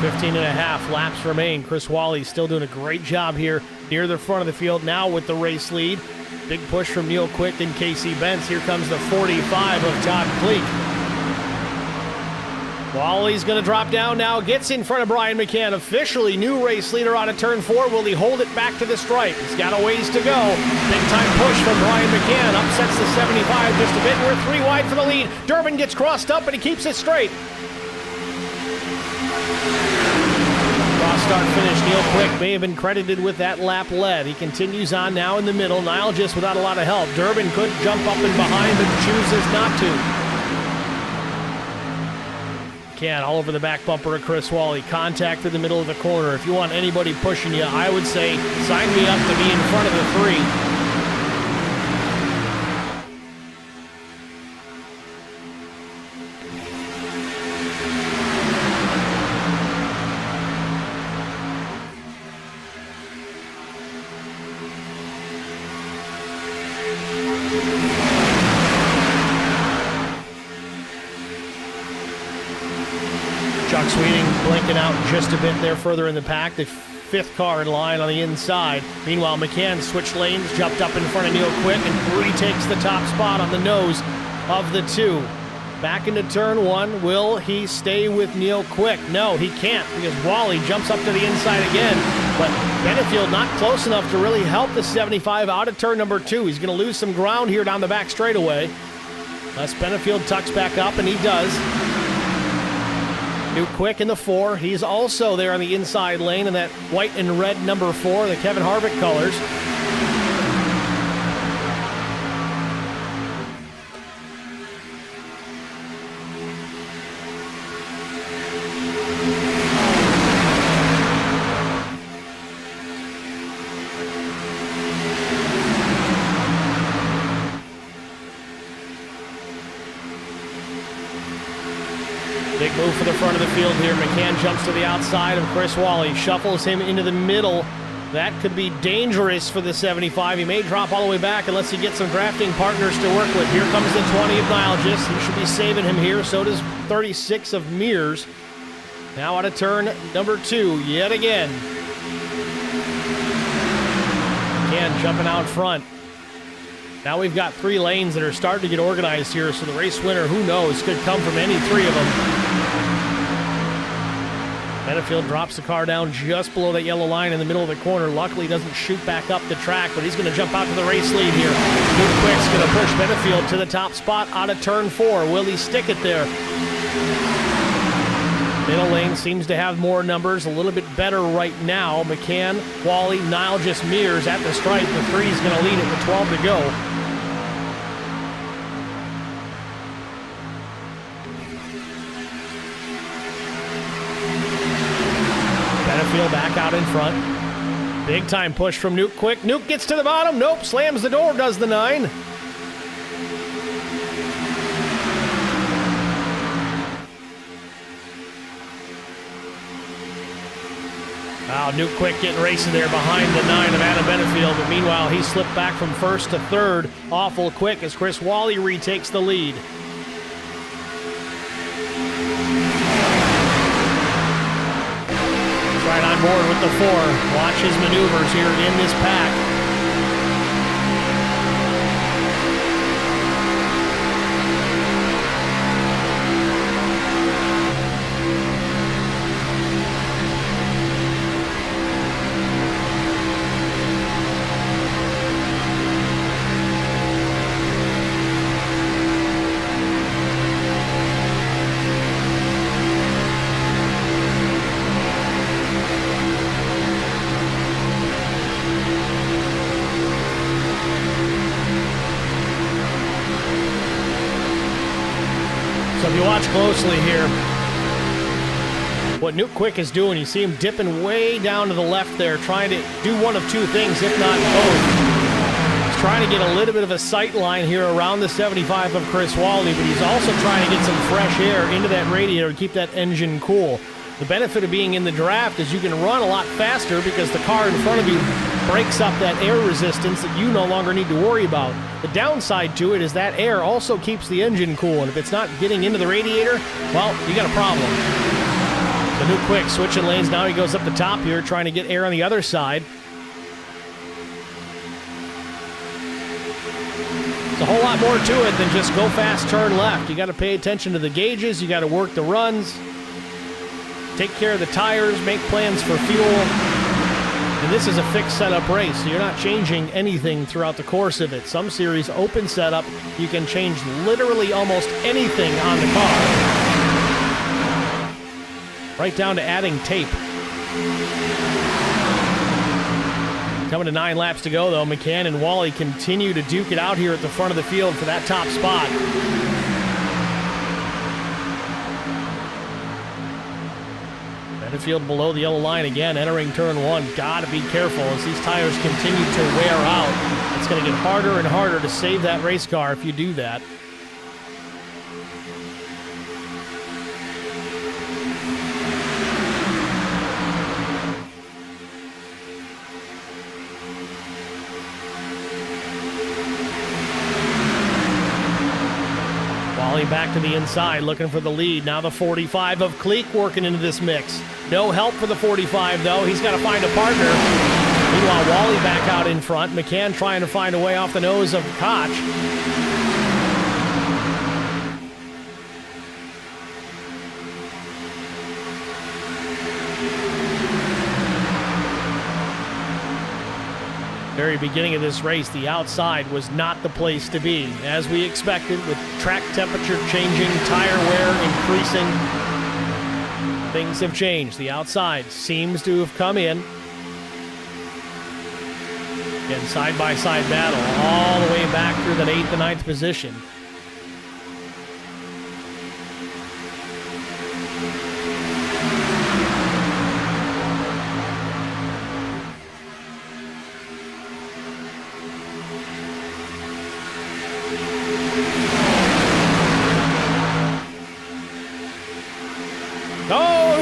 $15.5 laps remain. Chris Wally still doing a great job here near the front of the field now with the race lead. Big push from Neil Quick and Casey Bentz. Here comes the 45 of Todd Cleek. Wally's going to drop down now, gets in front of Brian McCann, officially new race leader out of turn 4. Will he hold it back to the stripe? He's got a ways to go. Big time push from Brian McCann, upsets the 75 just a bit. We're 3 wide for the lead. Durbin gets crossed up, but he keeps it straight. Cross start finish. Neil Quick may have been credited with that lap led. He continues on now in the middle. Nile just without a lot of help. Durbin could jump up and behind, but chooses not to. Can all over the back bumper of Chris Wally. Contact through the middle of the corner. If you want anybody pushing you, I would say sign me up to be in front of the 3. Chuck Sweeting blinking out just a bit there further in the pack. They fifth car in line on the inside. Meanwhile, McCann switched lanes, jumped up in front of Neil Quick, and retakes the top spot on the nose of the two. Back into turn one. Will he stay with Neil Quick? No, he can't, because Wally jumps up to the inside again. But Benefield not close enough to really help the 75 out of turn number two. He's going to lose some ground here down the back straightaway. Thus Benefield tucks back up, and he does. New Quick in the 4. He's also there on the inside lane in that white and red number 4, the Kevin Harvick colors. Big move for the front of the field here. McCann jumps to the outside of Chris Wally, shuffles him into the middle. That could be dangerous for the 75. He may drop all the way back unless he gets some drafting partners to work with. Here comes the 20 of Nilgis. He should be saving him here. So does 36 of Mears. Now out of turn number 2 yet again. McCann jumping out front. Now we've got 3 lanes that are starting to get organized here, so the race winner, who knows, could come from any 3 of them. Benefield drops the car down just below that yellow line in the middle of the corner. Luckily, he doesn't shoot back up the track, but he's going to jump out to the race lead here. Luke Quick's going to push Benefield to the top spot out of turn 4. Will he stick it there? Middle lane seems to have more numbers, a little bit better right now. McCann, Wally, Nilgis, Mears at the stripe. The 3 is going to lead it with 12 to go. Benefield back out in front. Big time push from Nuke Quick. Nuke gets to the bottom. Nope, slams the door, does the 9. Wow, Nuke Quick getting racing there behind the 9 of Adam Benefield, but meanwhile he slipped back from first to third awful quick as Chris Wally retakes the lead. Right on board with the 4. Watch his maneuvers here in this pack. So if you watch closely here, what Nuke Quick is doing, you see him dipping way down to the left there, trying to do one of 2 things, if not both. He's trying to get a little bit of a sight line here around the 75 of Chris Wally, but he's also trying to get some fresh air into that radiator to keep that engine cool. The benefit of being in the draft is you can run a lot faster because the car in front of you breaks up that air resistance that you no longer need to worry about. The downside to it is that air also keeps the engine cool, and if it's not getting into the radiator, well, you got a problem. So Nuke Quick switching lanes. Now he goes up the top here, trying to get air on the other side. There's a whole lot more to it than just go fast, turn left. You got to pay attention to the gauges. You got to work the runs. Take care of the tires, make plans for fuel. And this is a fixed setup race, so you're not changing anything throughout the course of it. Some series, open setup, you can change literally almost anything on the car. Right down to adding tape. Coming to 9 laps to go, though. McCann and Wally continue to duke it out here at the front of the field for that top spot. Benefield below the yellow line again, entering turn 1. Gotta be careful as these tires continue to wear out. It's going to get harder and harder to save that race car if you do that. Wally going back to the inside, looking for the lead. Now the 45 of Cleek working into this mix. No help for the 45, though. He's got to find a partner. Meanwhile, Wally back out in front. McCann trying to find a way off the nose of Koch. Very beginning of this race, the outside was not the place to be. As we expected, with track temperature changing, tire wear increasing, things have changed. The outside seems to have come in. Again, side-by-side battle all the way back through that 8th and 9th position.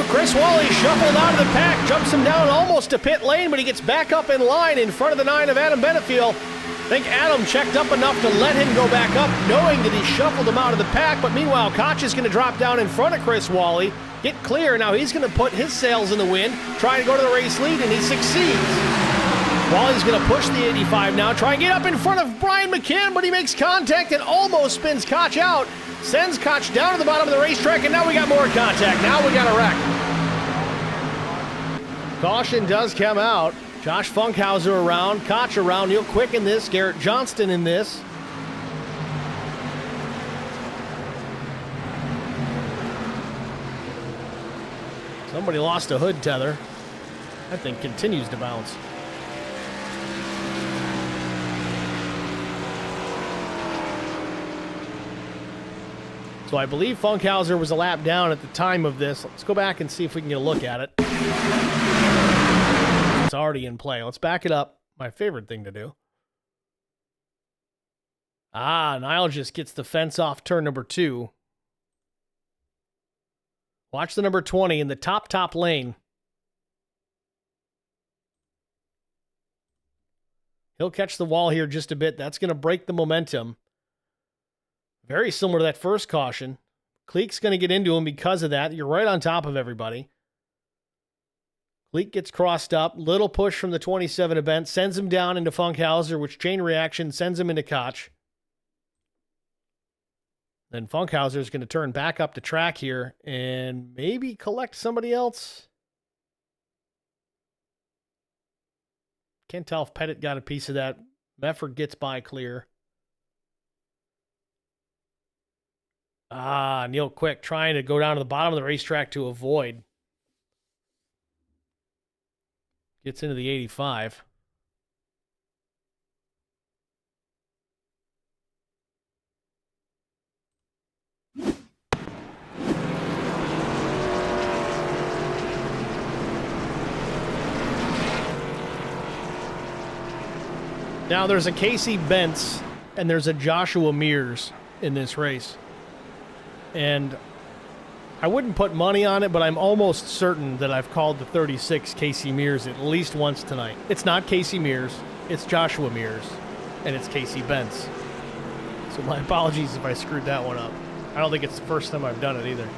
Chris Wally shuffled out of the pack, jumps him down almost to pit lane, but he gets back up in line in front of the 9 of Adam Benefiel. I think Adam checked up enough to let him go back up, knowing that he shuffled him out of the pack, but meanwhile, Koch is going to drop down in front of Chris Wally, get clear. Now he's going to put his sails in the wind, trying to go to the race lead, and he succeeds. Wally's going to push the 85 now, try and get up in front of Brian McCann, but he makes contact and almost spins Koch out, sends Koch down to the bottom of the racetrack, and now we got more contact. Now we got a wreck. Caution does come out. Josh Funkhauser around, Koch around, Neil Quick in this, Garrett Johnston in this. Somebody lost a hood tether. That thing continues to bounce. So I believe Funkhauser was a lap down at the time of this. Let's go back and see if we can get a look at it. It's already in play. Let's back it up. My favorite thing to do. Niall just gets the fence off turn number 2. Watch the number 20 in the top lane. He'll catch the wall here just a bit. That's going to break the momentum. Very similar to that first caution. Cleek's going to get into him because of that. You're right on top of everybody. Cleek gets crossed up. Little push from the 27 event. Sends him down into Funkhauser, which chain reaction sends him into Koch. Then Funkhauser is going to turn back up the track here and maybe collect somebody else. Can't tell if Pettit got a piece of that. Mefford gets by clear. Neil Quick trying to go down to the bottom of the racetrack to avoid. Gets into the 85. Now there's a Casey Bentz and there's a Joshua Mears in this race. And I wouldn't put money on it, but I'm almost certain that I've called the 36 Casey Mears at least once tonight. It's not Casey Mears, it's Joshua Mears, and it's Casey Bentz. So my apologies if I screwed that one up. I don't think it's the first time I've done it either.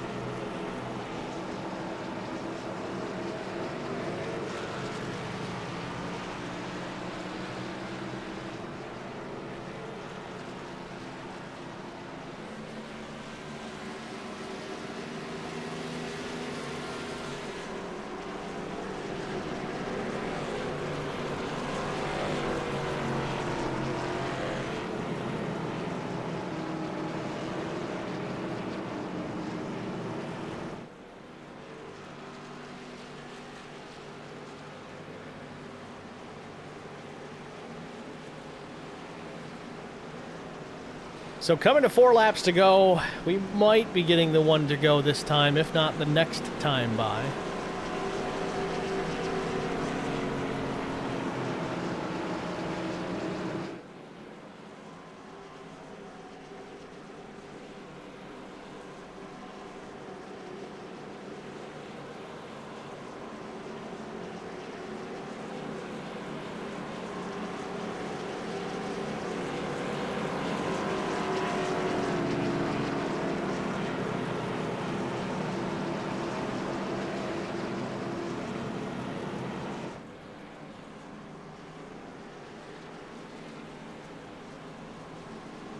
So coming to 4 laps to go, we might be getting the one to go this time, if not the next time by.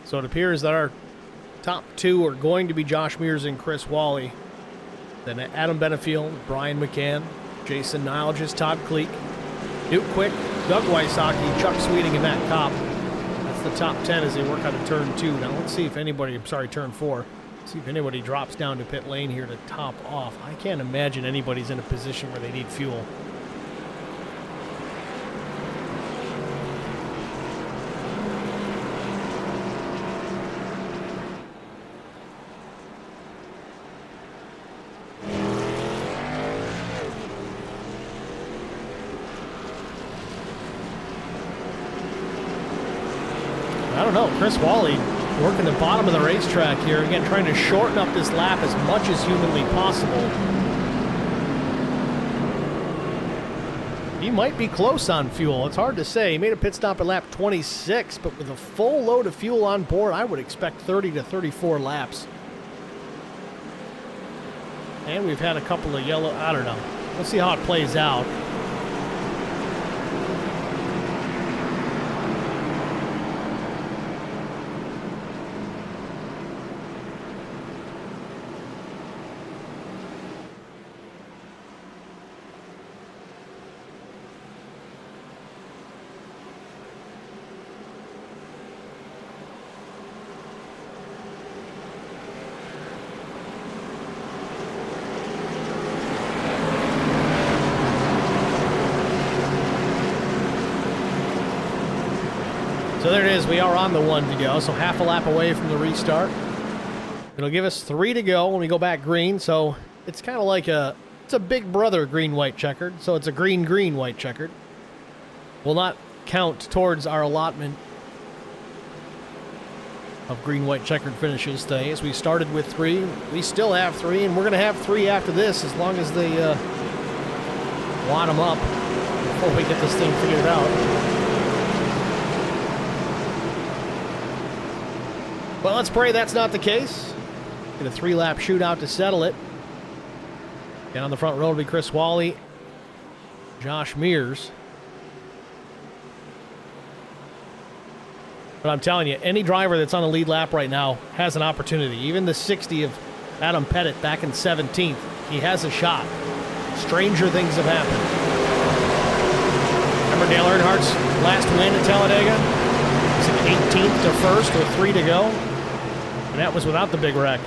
So it appears that our top two are going to be Josh Mears and Chris Wally. Then Adam Benefield, Brian McCann, Jason Niles, Todd Kleek, Duke Quick, Doug Wysocki, Chuck Sweeting, and Matt Kopp. That's the top 10 as they work out of turn 2. Now let's see if anybody, turn 4. See if anybody drops down to pit lane here to top off. I can't imagine anybody's in a position where they need fuel. I don't know, Chris Wally working the bottom of the racetrack here, again trying to shorten up this lap as much as humanly possible. He might be close on fuel, it's hard to say. He made a pit stop at lap 26, but with a full load of fuel on board, I would expect 30 to 34 laps. And we've had a couple of yellow, I don't know. We'll see how it plays out. So there it is, we are on the 1 to go, so half a lap away from the restart. It'll give us 3 to go when we go back green, so it's kind of like it's a big brother green-white checkered, so it's a green-green-white checkered. Will not count towards our allotment of green-white checkered finishes today. As we started with 3, we still have 3, and we're going to have 3 after this as long as they wad them up before we get this thing figured out. Well, let's pray that's not the case. Get a 3-lap shootout to settle it. And on the front row will be Chris Wally, Josh Mears. But I'm telling you, any driver that's on the lead lap right now has an opportunity. Even the 60 of Adam Pettit back in 17th, he has a shot. Stranger things have happened. Remember Dale Earnhardt's last win at Talladega? Was it 18th to 1st with 3 to go? And that was without the big wreck.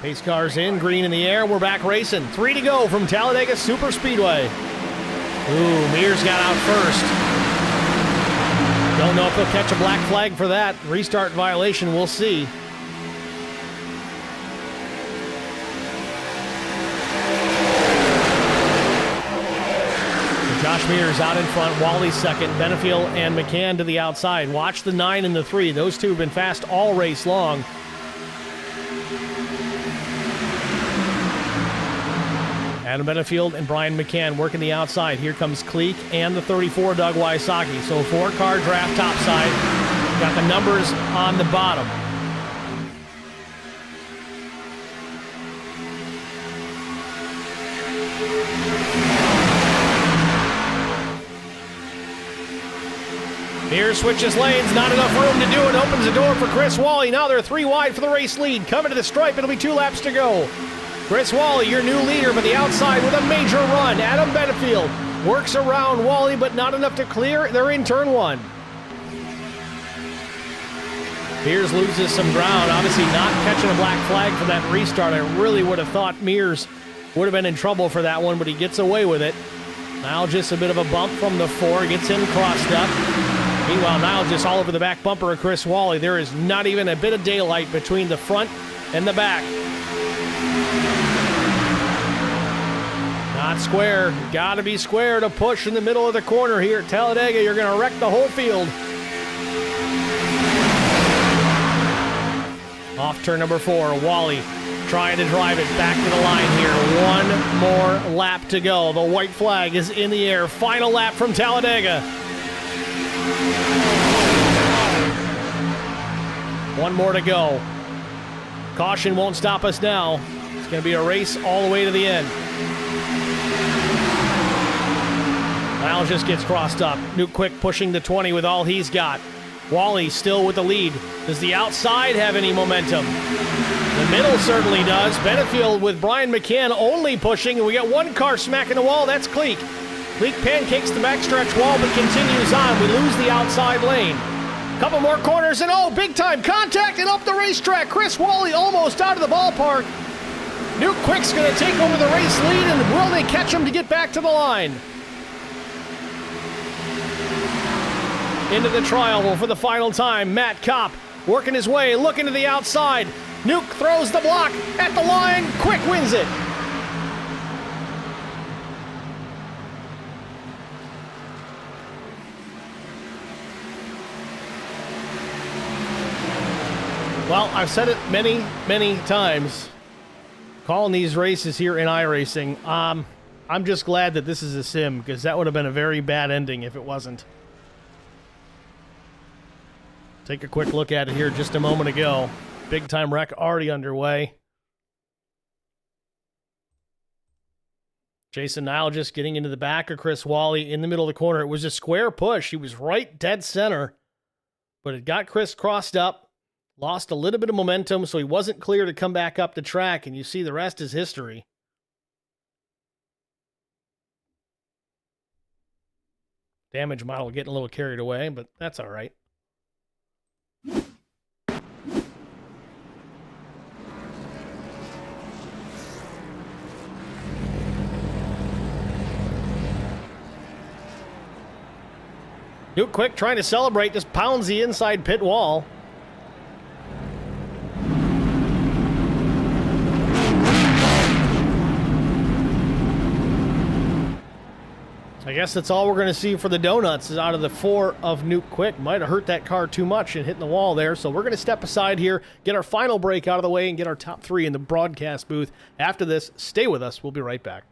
Pace cars in, green in the air. We're back racing. 3 to go from Talladega Super Speedway. Ooh, Mears got out first. Don't know if he'll catch a black flag for that. Restart violation, we'll see. Josh Mears out in front, Wally second, Benefield and McCann to the outside. Watch the 9 and the 3. Those two have been fast all race long. Adam Benefield and Brian McCann working the outside. Here comes Kleek and the 34, Doug Wysocki. So 4-car draft topside. Got the numbers on the bottom. Mears switches lanes, not enough room to do it. Opens the door for Chris Wally. Now they're 3 wide for the race lead. Coming to the stripe, it'll be 2 laps to go. Chris Wally, your new leader, but the outside with a major run. Adam Benefield works around Wally, but not enough to clear. They're in turn 1. Mears loses some ground. Obviously not catching a black flag for that restart. I really would have thought Mears would have been in trouble for that one, but he gets away with it. Now just a bit of a bump from the 4. Gets him crossed up. Meanwhile, now just all over the back bumper of Chris Wally. There is not even a bit of daylight between the front and the back. Not square. Got to be square to push in the middle of the corner here at Talladega. You're going to wreck the whole field. Off turn number 4, Wally trying to drive it back to the line here. 1 more lap to go. The white flag is in the air. Final lap from Talladega. 1 more to go. Caution won't stop us now. It's going to be a race all the way to the end. Niles just gets crossed up. Nuke Quick pushing the 20 with all he's got. Wally still with the lead. Does the outside have any momentum? The middle certainly does. Benefield with Brian McCann only pushing, and we got one car smacking the wall. That's Cleek. Cleek pancakes the backstretch wall, but continues on. We lose the outside lane. Couple more corners, and oh, big time contact and up the racetrack. Chris Wally almost out of the ballpark. Nuke Quick's going to take over the race lead, and will they catch him to get back to the line? Into the trial for the final time. Matt Kopp working his way, looking to the outside. Nuke throws the block at the line. Quick wins it. Well, I've said it many, many times. Calling these races here in iRacing, I'm just glad that this is a sim, because that would have been a very bad ending if it wasn't. Take a quick look at it here just a moment ago. Big time wreck already underway. Jason Nile just getting into the back of Chris Wally in the middle of the corner. It was a square push. He was right dead center, but it got Chris crossed up. Lost a little bit of momentum, so he wasn't clear to come back up the track, and you see the rest is history. Damage model getting a little carried away, but that's all right. Nuke Quick trying to celebrate, just pounds the inside pit wall. I guess that's all we're going to see for the donuts is out of the 4 of Nuke Quick. Might have hurt that car too much and hitting the wall there. So we're going to step aside here, get our final break out of the way, and get our top 3 in the broadcast booth. After this, stay with us. We'll be right back.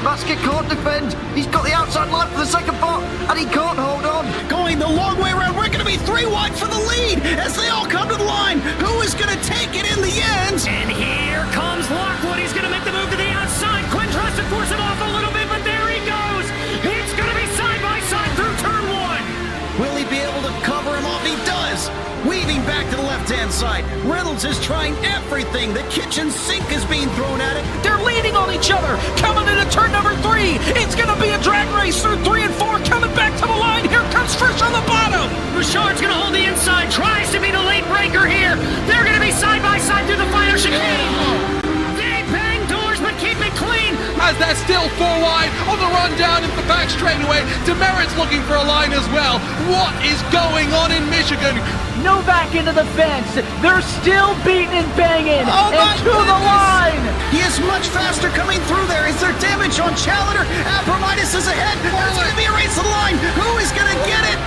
Basket can't defend. He's got the outside line for the second part, and he can't hold on. Going the long way around. We're going to be 3 wide for the lead as they all come to the line. Who is going to take it in the end? And here comes Lockwood. He's going to make the move to the outside. Quinn tries to force him off a little bit, but there he goes. It's going to be side by side through turn 1. Will he be able to cover him off? He does. Weaving back to the left-hand side. Reynolds is trying everything. The kitchen sink is being thrown at it. They're leaning on each other. Coming into turn number 3. It's going to be a drag race through 3 and 4. Coming back to the line. Here comes Frisch on the bottom. Bouchard's going to hold the inside. Tries to be the late breaker here. They're going to be side by side through the final chicane. They bang doors, but keep it clean. As they're still 4 wide on the run down into the back straightaway. Demerit's looking for a line as well. What is going on in Michigan? Novak into the fence. They're still beating and banging. Oh and to the line. He is much faster coming through there. Is there damage on Challenger? Abramitis is ahead. There's going to be a race to the line. Who is going to get it?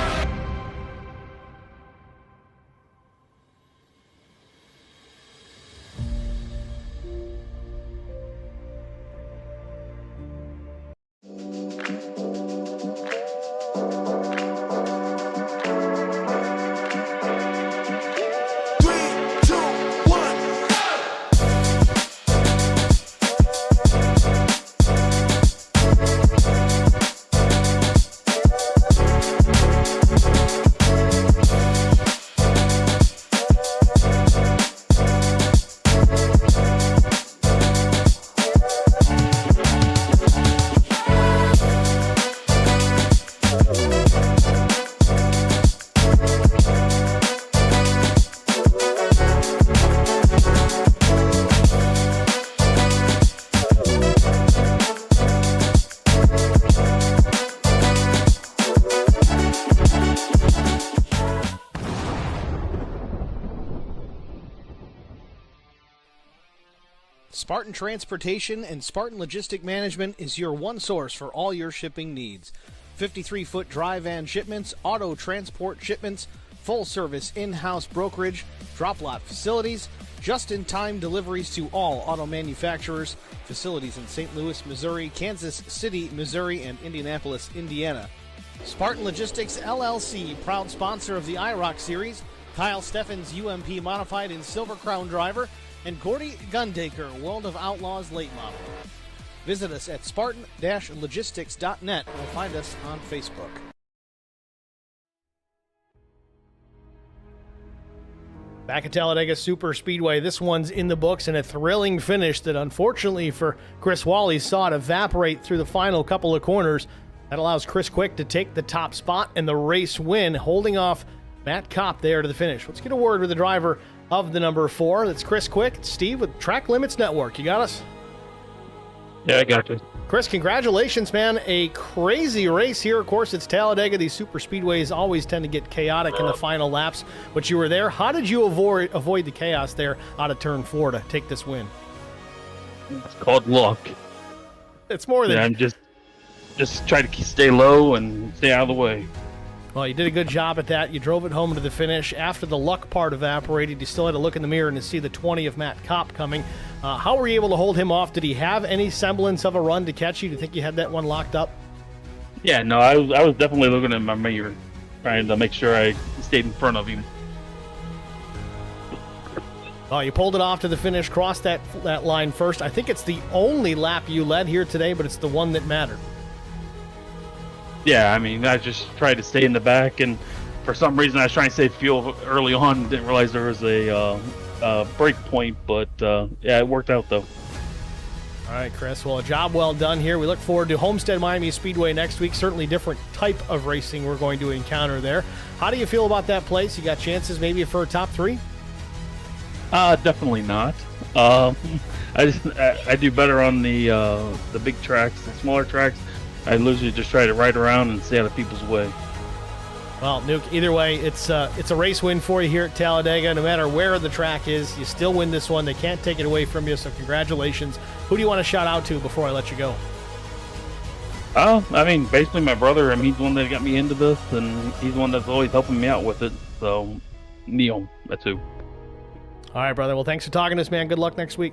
Spartan Transportation and Spartan Logistic Management is your one source for all your shipping needs. 53-foot dry van shipments, auto transport shipments, full-service in-house brokerage, drop-lot facilities, just-in-time deliveries to all auto manufacturers, facilities in St. Louis, Missouri, Kansas City, Missouri, and Indianapolis, Indiana. Spartan Logistics LLC, proud sponsor of the IROC Series, Kyle Steffens UMP Modified and Silver Crown Driver, and Gordy Gundaker, World of Outlaws Late Model. Visit us at spartan-logistics.net or find us on Facebook. Back at Talladega Super Speedway, this one's in the books and a thrilling finish that unfortunately for Chris Wally saw it evaporate through the final couple of corners. That allows Chris Quick to take the top spot and the race win, holding off Matt Kopp there to the finish. Let's get a word with the driver of the number 4. That's Chris Quick. It's Steve with Track Limits Network. You got us? Yeah, I got you. Chris, congratulations, man. A crazy race here. Of course, it's Talladega. These super speedways always tend to get chaotic in the final laps, but you were there. How did you avoid the chaos there out of turn 4 to take this win? It's called luck. It's more than... Yeah, I'm just try to stay low and stay out of the way. Well, you did a good job at that. You drove it home to the finish. After the luck part evaporated, you still had to look in the mirror and to see the 20 of Matt Kopp coming. How were you able to hold him off? Did he have any semblance of a run to catch you? Do you think you had that one locked up? Yeah, no, I was definitely looking at my mirror, trying to make sure I stayed in front of him. Oh, you pulled it off to the finish, crossed that line first. I think it's the only lap you led here today, but it's the one that mattered. Yeah, I mean, I just tried to stay in the back, and for some reason I was trying to save fuel early on. Didn't realize there was a break point, but yeah, it worked out though. All right, Chris. Well, a job well done here. We look forward to Homestead Miami Speedway next week. Certainly different type of racing we're going to encounter there. How do you feel about that place? You got chances maybe for a top 3? Definitely not. I do better on the big tracks. The smaller tracks, I literally just try to ride around and stay out of people's way. Well, Nuke, either way, it's a race win for you here at Talladega. No matter where the track is, you still win this one. They can't take it away from you, so congratulations. Who do you want to shout out to before I let you go? I mean, basically my brother. I mean, he's the one that got me into this, and he's the one that's always helping me out with it. So, Neil, that's who. All right, brother. Well, thanks for talking to us, man. Good luck next week.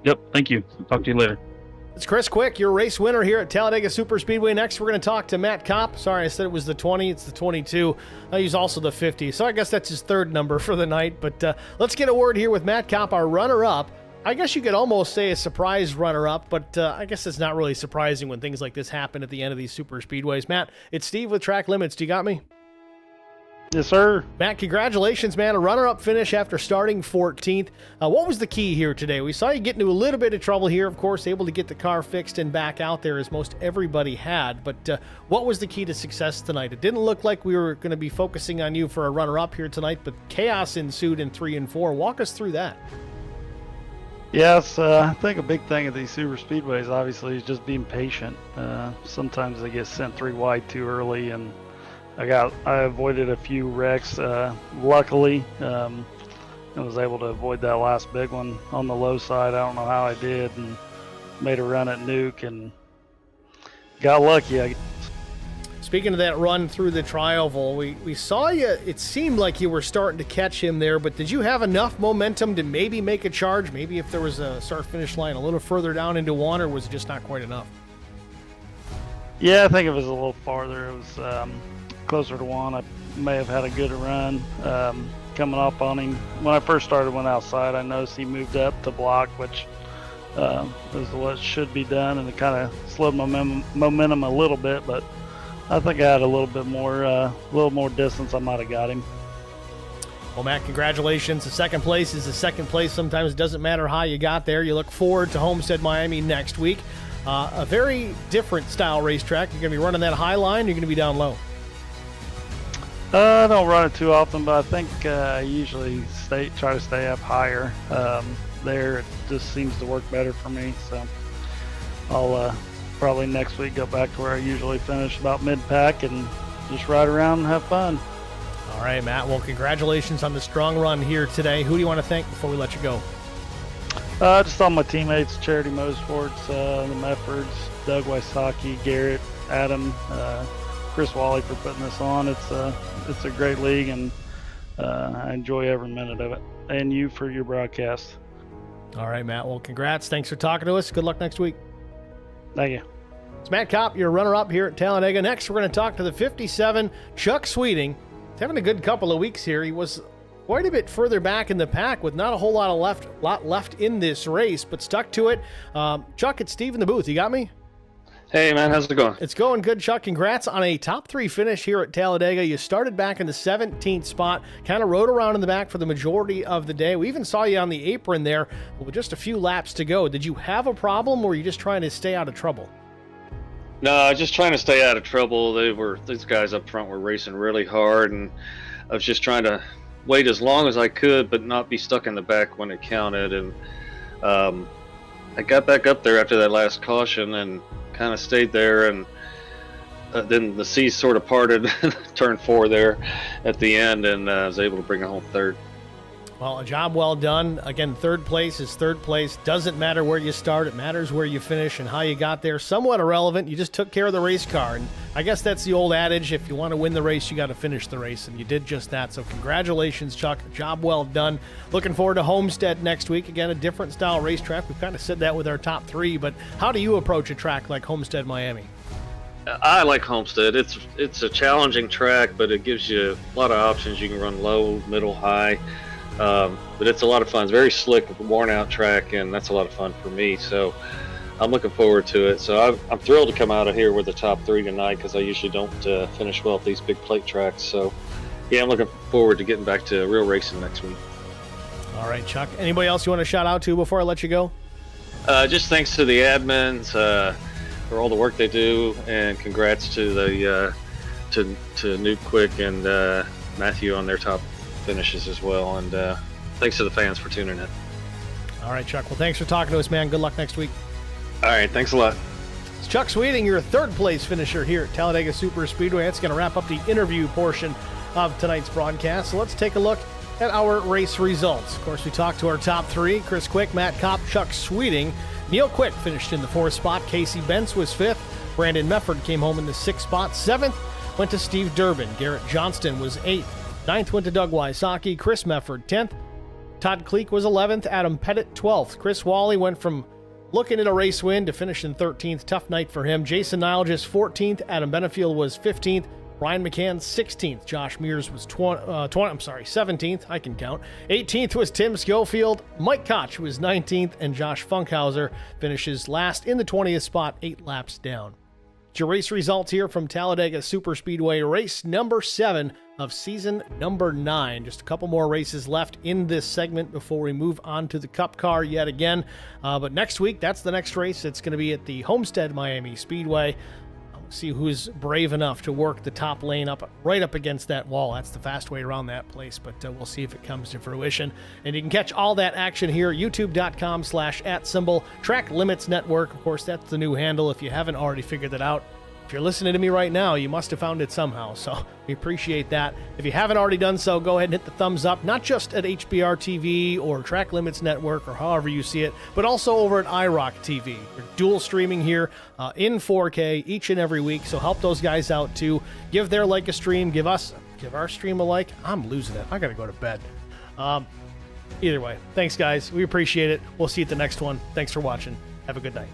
Yep, thank you. Talk to you later. It's Chris Quick, your race winner here at Talladega Super Speedway. Next, we're going to talk to Matt Kopp. Sorry, I said it was the 20. It's the 22. He's also the 50. So I guess that's his third number for the night. But let's get a word here with Matt Kopp, our runner-up. I guess you could almost say a surprise runner-up, but I guess it's not really surprising when things like this happen at the end of these super speedways. Matt, it's Steve with Track Limits. Do you got me? Yes, sir. Matt, congratulations, man. A runner-up finish after starting 14th. What was the key here today? We saw you get into a little bit of trouble here, of course, able to get the car fixed and back out there as most everybody had. But what was the key to success tonight? It didn't look like we were going to be focusing on you for a runner-up here tonight, but chaos ensued in 3 and 4. Walk us through that. Yes, I think a big thing at these super speedways, obviously, is just being patient. Sometimes they get sent 3 wide too early, and I avoided a few wrecks. Luckily, I was able to avoid that last big one on the low side. I don't know how I did, and made a run at Nuke and got lucky. Speaking of that run through the tri-oval, we saw you. It seemed like you were starting to catch him there, but did you have enough momentum to maybe make a charge? Maybe if there was a start-finish line a little further down into 1, or was it just not quite enough? Yeah, I think it was a little farther. It was closer to 1. I may have had a good run coming up on him. When I first started, went outside, I noticed he moved up to block, which is what should be done, and it kind of slowed my momentum a little bit, but I think I had a little bit more distance. I might have got him. Well, Matt, congratulations. The second place is the second place. Sometimes it doesn't matter how you got there. You look forward to Homestead Miami next week. A very different style racetrack. You're going to be running that high line. You're going to be down low. I don't run it too often, but I think I usually try to stay up higher. There, it just seems to work better for me. So I'll probably next week go back to where I usually finish, about mid-pack, and just ride around and have fun. All right, Matt. Well, congratulations on the strong run here today. Who do you want to thank before we let you go? Just all my teammates, Charity Motorsports, the Meffords, Doug Wysocki, Garrett, Adam, Chris Wally for putting this on. It's a great league, and I enjoy every minute of it. And you for your broadcast. All right, Matt. Well, congrats. Thanks for talking to us. Good luck next week. Thank you. It's Matt Kopp, your runner-up here at Talladega. Next, we're going to talk to the 57, Chuck Sweeting. He's having a good couple of weeks here. He was quite a bit further back in the pack with not a whole lot left in this race, but stuck to it. Chuck, it's Steve in the booth. You got me? Hey, man. How's it going? It's going good, Chuck. Congrats on a top 3 finish here at Talladega. You started back in the 17th spot, kind of rode around in the back for the majority of the day. We even saw you on the apron there with just a few laps to go. Did you have a problem, or were you just trying to stay out of trouble? No, just trying to stay out of trouble. These guys up front were racing really hard, and I was just trying to wait as long as I could, but not be stuck in the back when it counted. And I got back up there after that last caution and kind of stayed there, and then the seas sort of parted, turn 4 there at the end, and I was able to bring it home third. Well, a job well done. Again, third place is third place. Doesn't matter where you start. It matters where you finish and how you got there. Somewhat irrelevant. You just took care of the race car. And I guess that's the old adage. If you want to win the race, you got to finish the race. And you did just that. So congratulations, Chuck. Job well done. Looking forward to Homestead next week. Again, a different style racetrack. We've kind of said that with our top 3. But how do you approach a track like Homestead, Miami? I like Homestead. It's a challenging track, but it gives you a lot of options. You can run low, middle, high. But it's a lot of fun. It's very slick, worn out track, and that's a lot of fun for me. So I'm looking forward to it. So I'm thrilled to come out of here with the top 3 tonight, because I usually don't finish well at these big plate tracks. So yeah, I'm looking forward to getting back to real racing next week. All right, Chuck. Anybody else you want to shout out to before I let you go? Just thanks to the admins for all the work they do, and congrats to the to Newt Quick and Matthew on their top finishes as well, and thanks to the fans for tuning in. All right, Chuck. Well, thanks for talking to us, man. Good luck next week. All right, thanks a lot. It's Chuck Sweeting, your third place finisher here at Talladega Super Speedway. That's going to wrap up the interview portion of tonight's broadcast. So let's take a look at our race results. Of course, we talked to our top 3, Chris Quick, Matt Kopp, Chuck Sweeting. Neil Quick finished in the 4th spot. Casey Bentz was 5th. Brandon Mefford came home in the 6th spot. 7th went to Steve Durbin. Garrett Johnston was 8th. 9th went to Doug Wysocki. Chris Mefford, 10th. Todd Kleek was 11th. Adam Pettit, 12th. Chris Wally went from looking at a race win to finish in 13th. Tough night for him. Jason Nile just 14th. Adam Benefield was 15th. Ryan McCann, 16th. Josh Mears was 17th. I can count. 18th was Tim Schofield. Mike Koch was 19th. And Josh Funkhauser finishes last in the 20th spot, 8 laps down. It's your race results here from Talladega Super Speedway, race number 7 of season number 9. Just a couple more races left in this segment before we move on to the Cup car yet again. But next week, that's the next race. It's going to be at the Homestead Miami Speedway. We'll see who's brave enough to work the top lane right up against that wall. That's the fast way around that place, but we'll see if it comes to fruition. And you can catch all that action here, youtube.com/@symbol Track Limits Network. Of course, that's the new handle if you haven't already figured that out. If you're listening to me right now, you must have found it somehow, so we appreciate that. If you haven't already done so, go ahead and hit the thumbs up, not just at HBR TV or Track Limits Network or however you see it, but also over at IROC TV. We're dual streaming here in 4K each and every week, so help those guys out too. Give their like a stream, give our stream a like. I'm losing it. I got to go to bed. Either way, thanks guys. We appreciate it. We'll see you at the next one. Thanks for watching. Have a good night.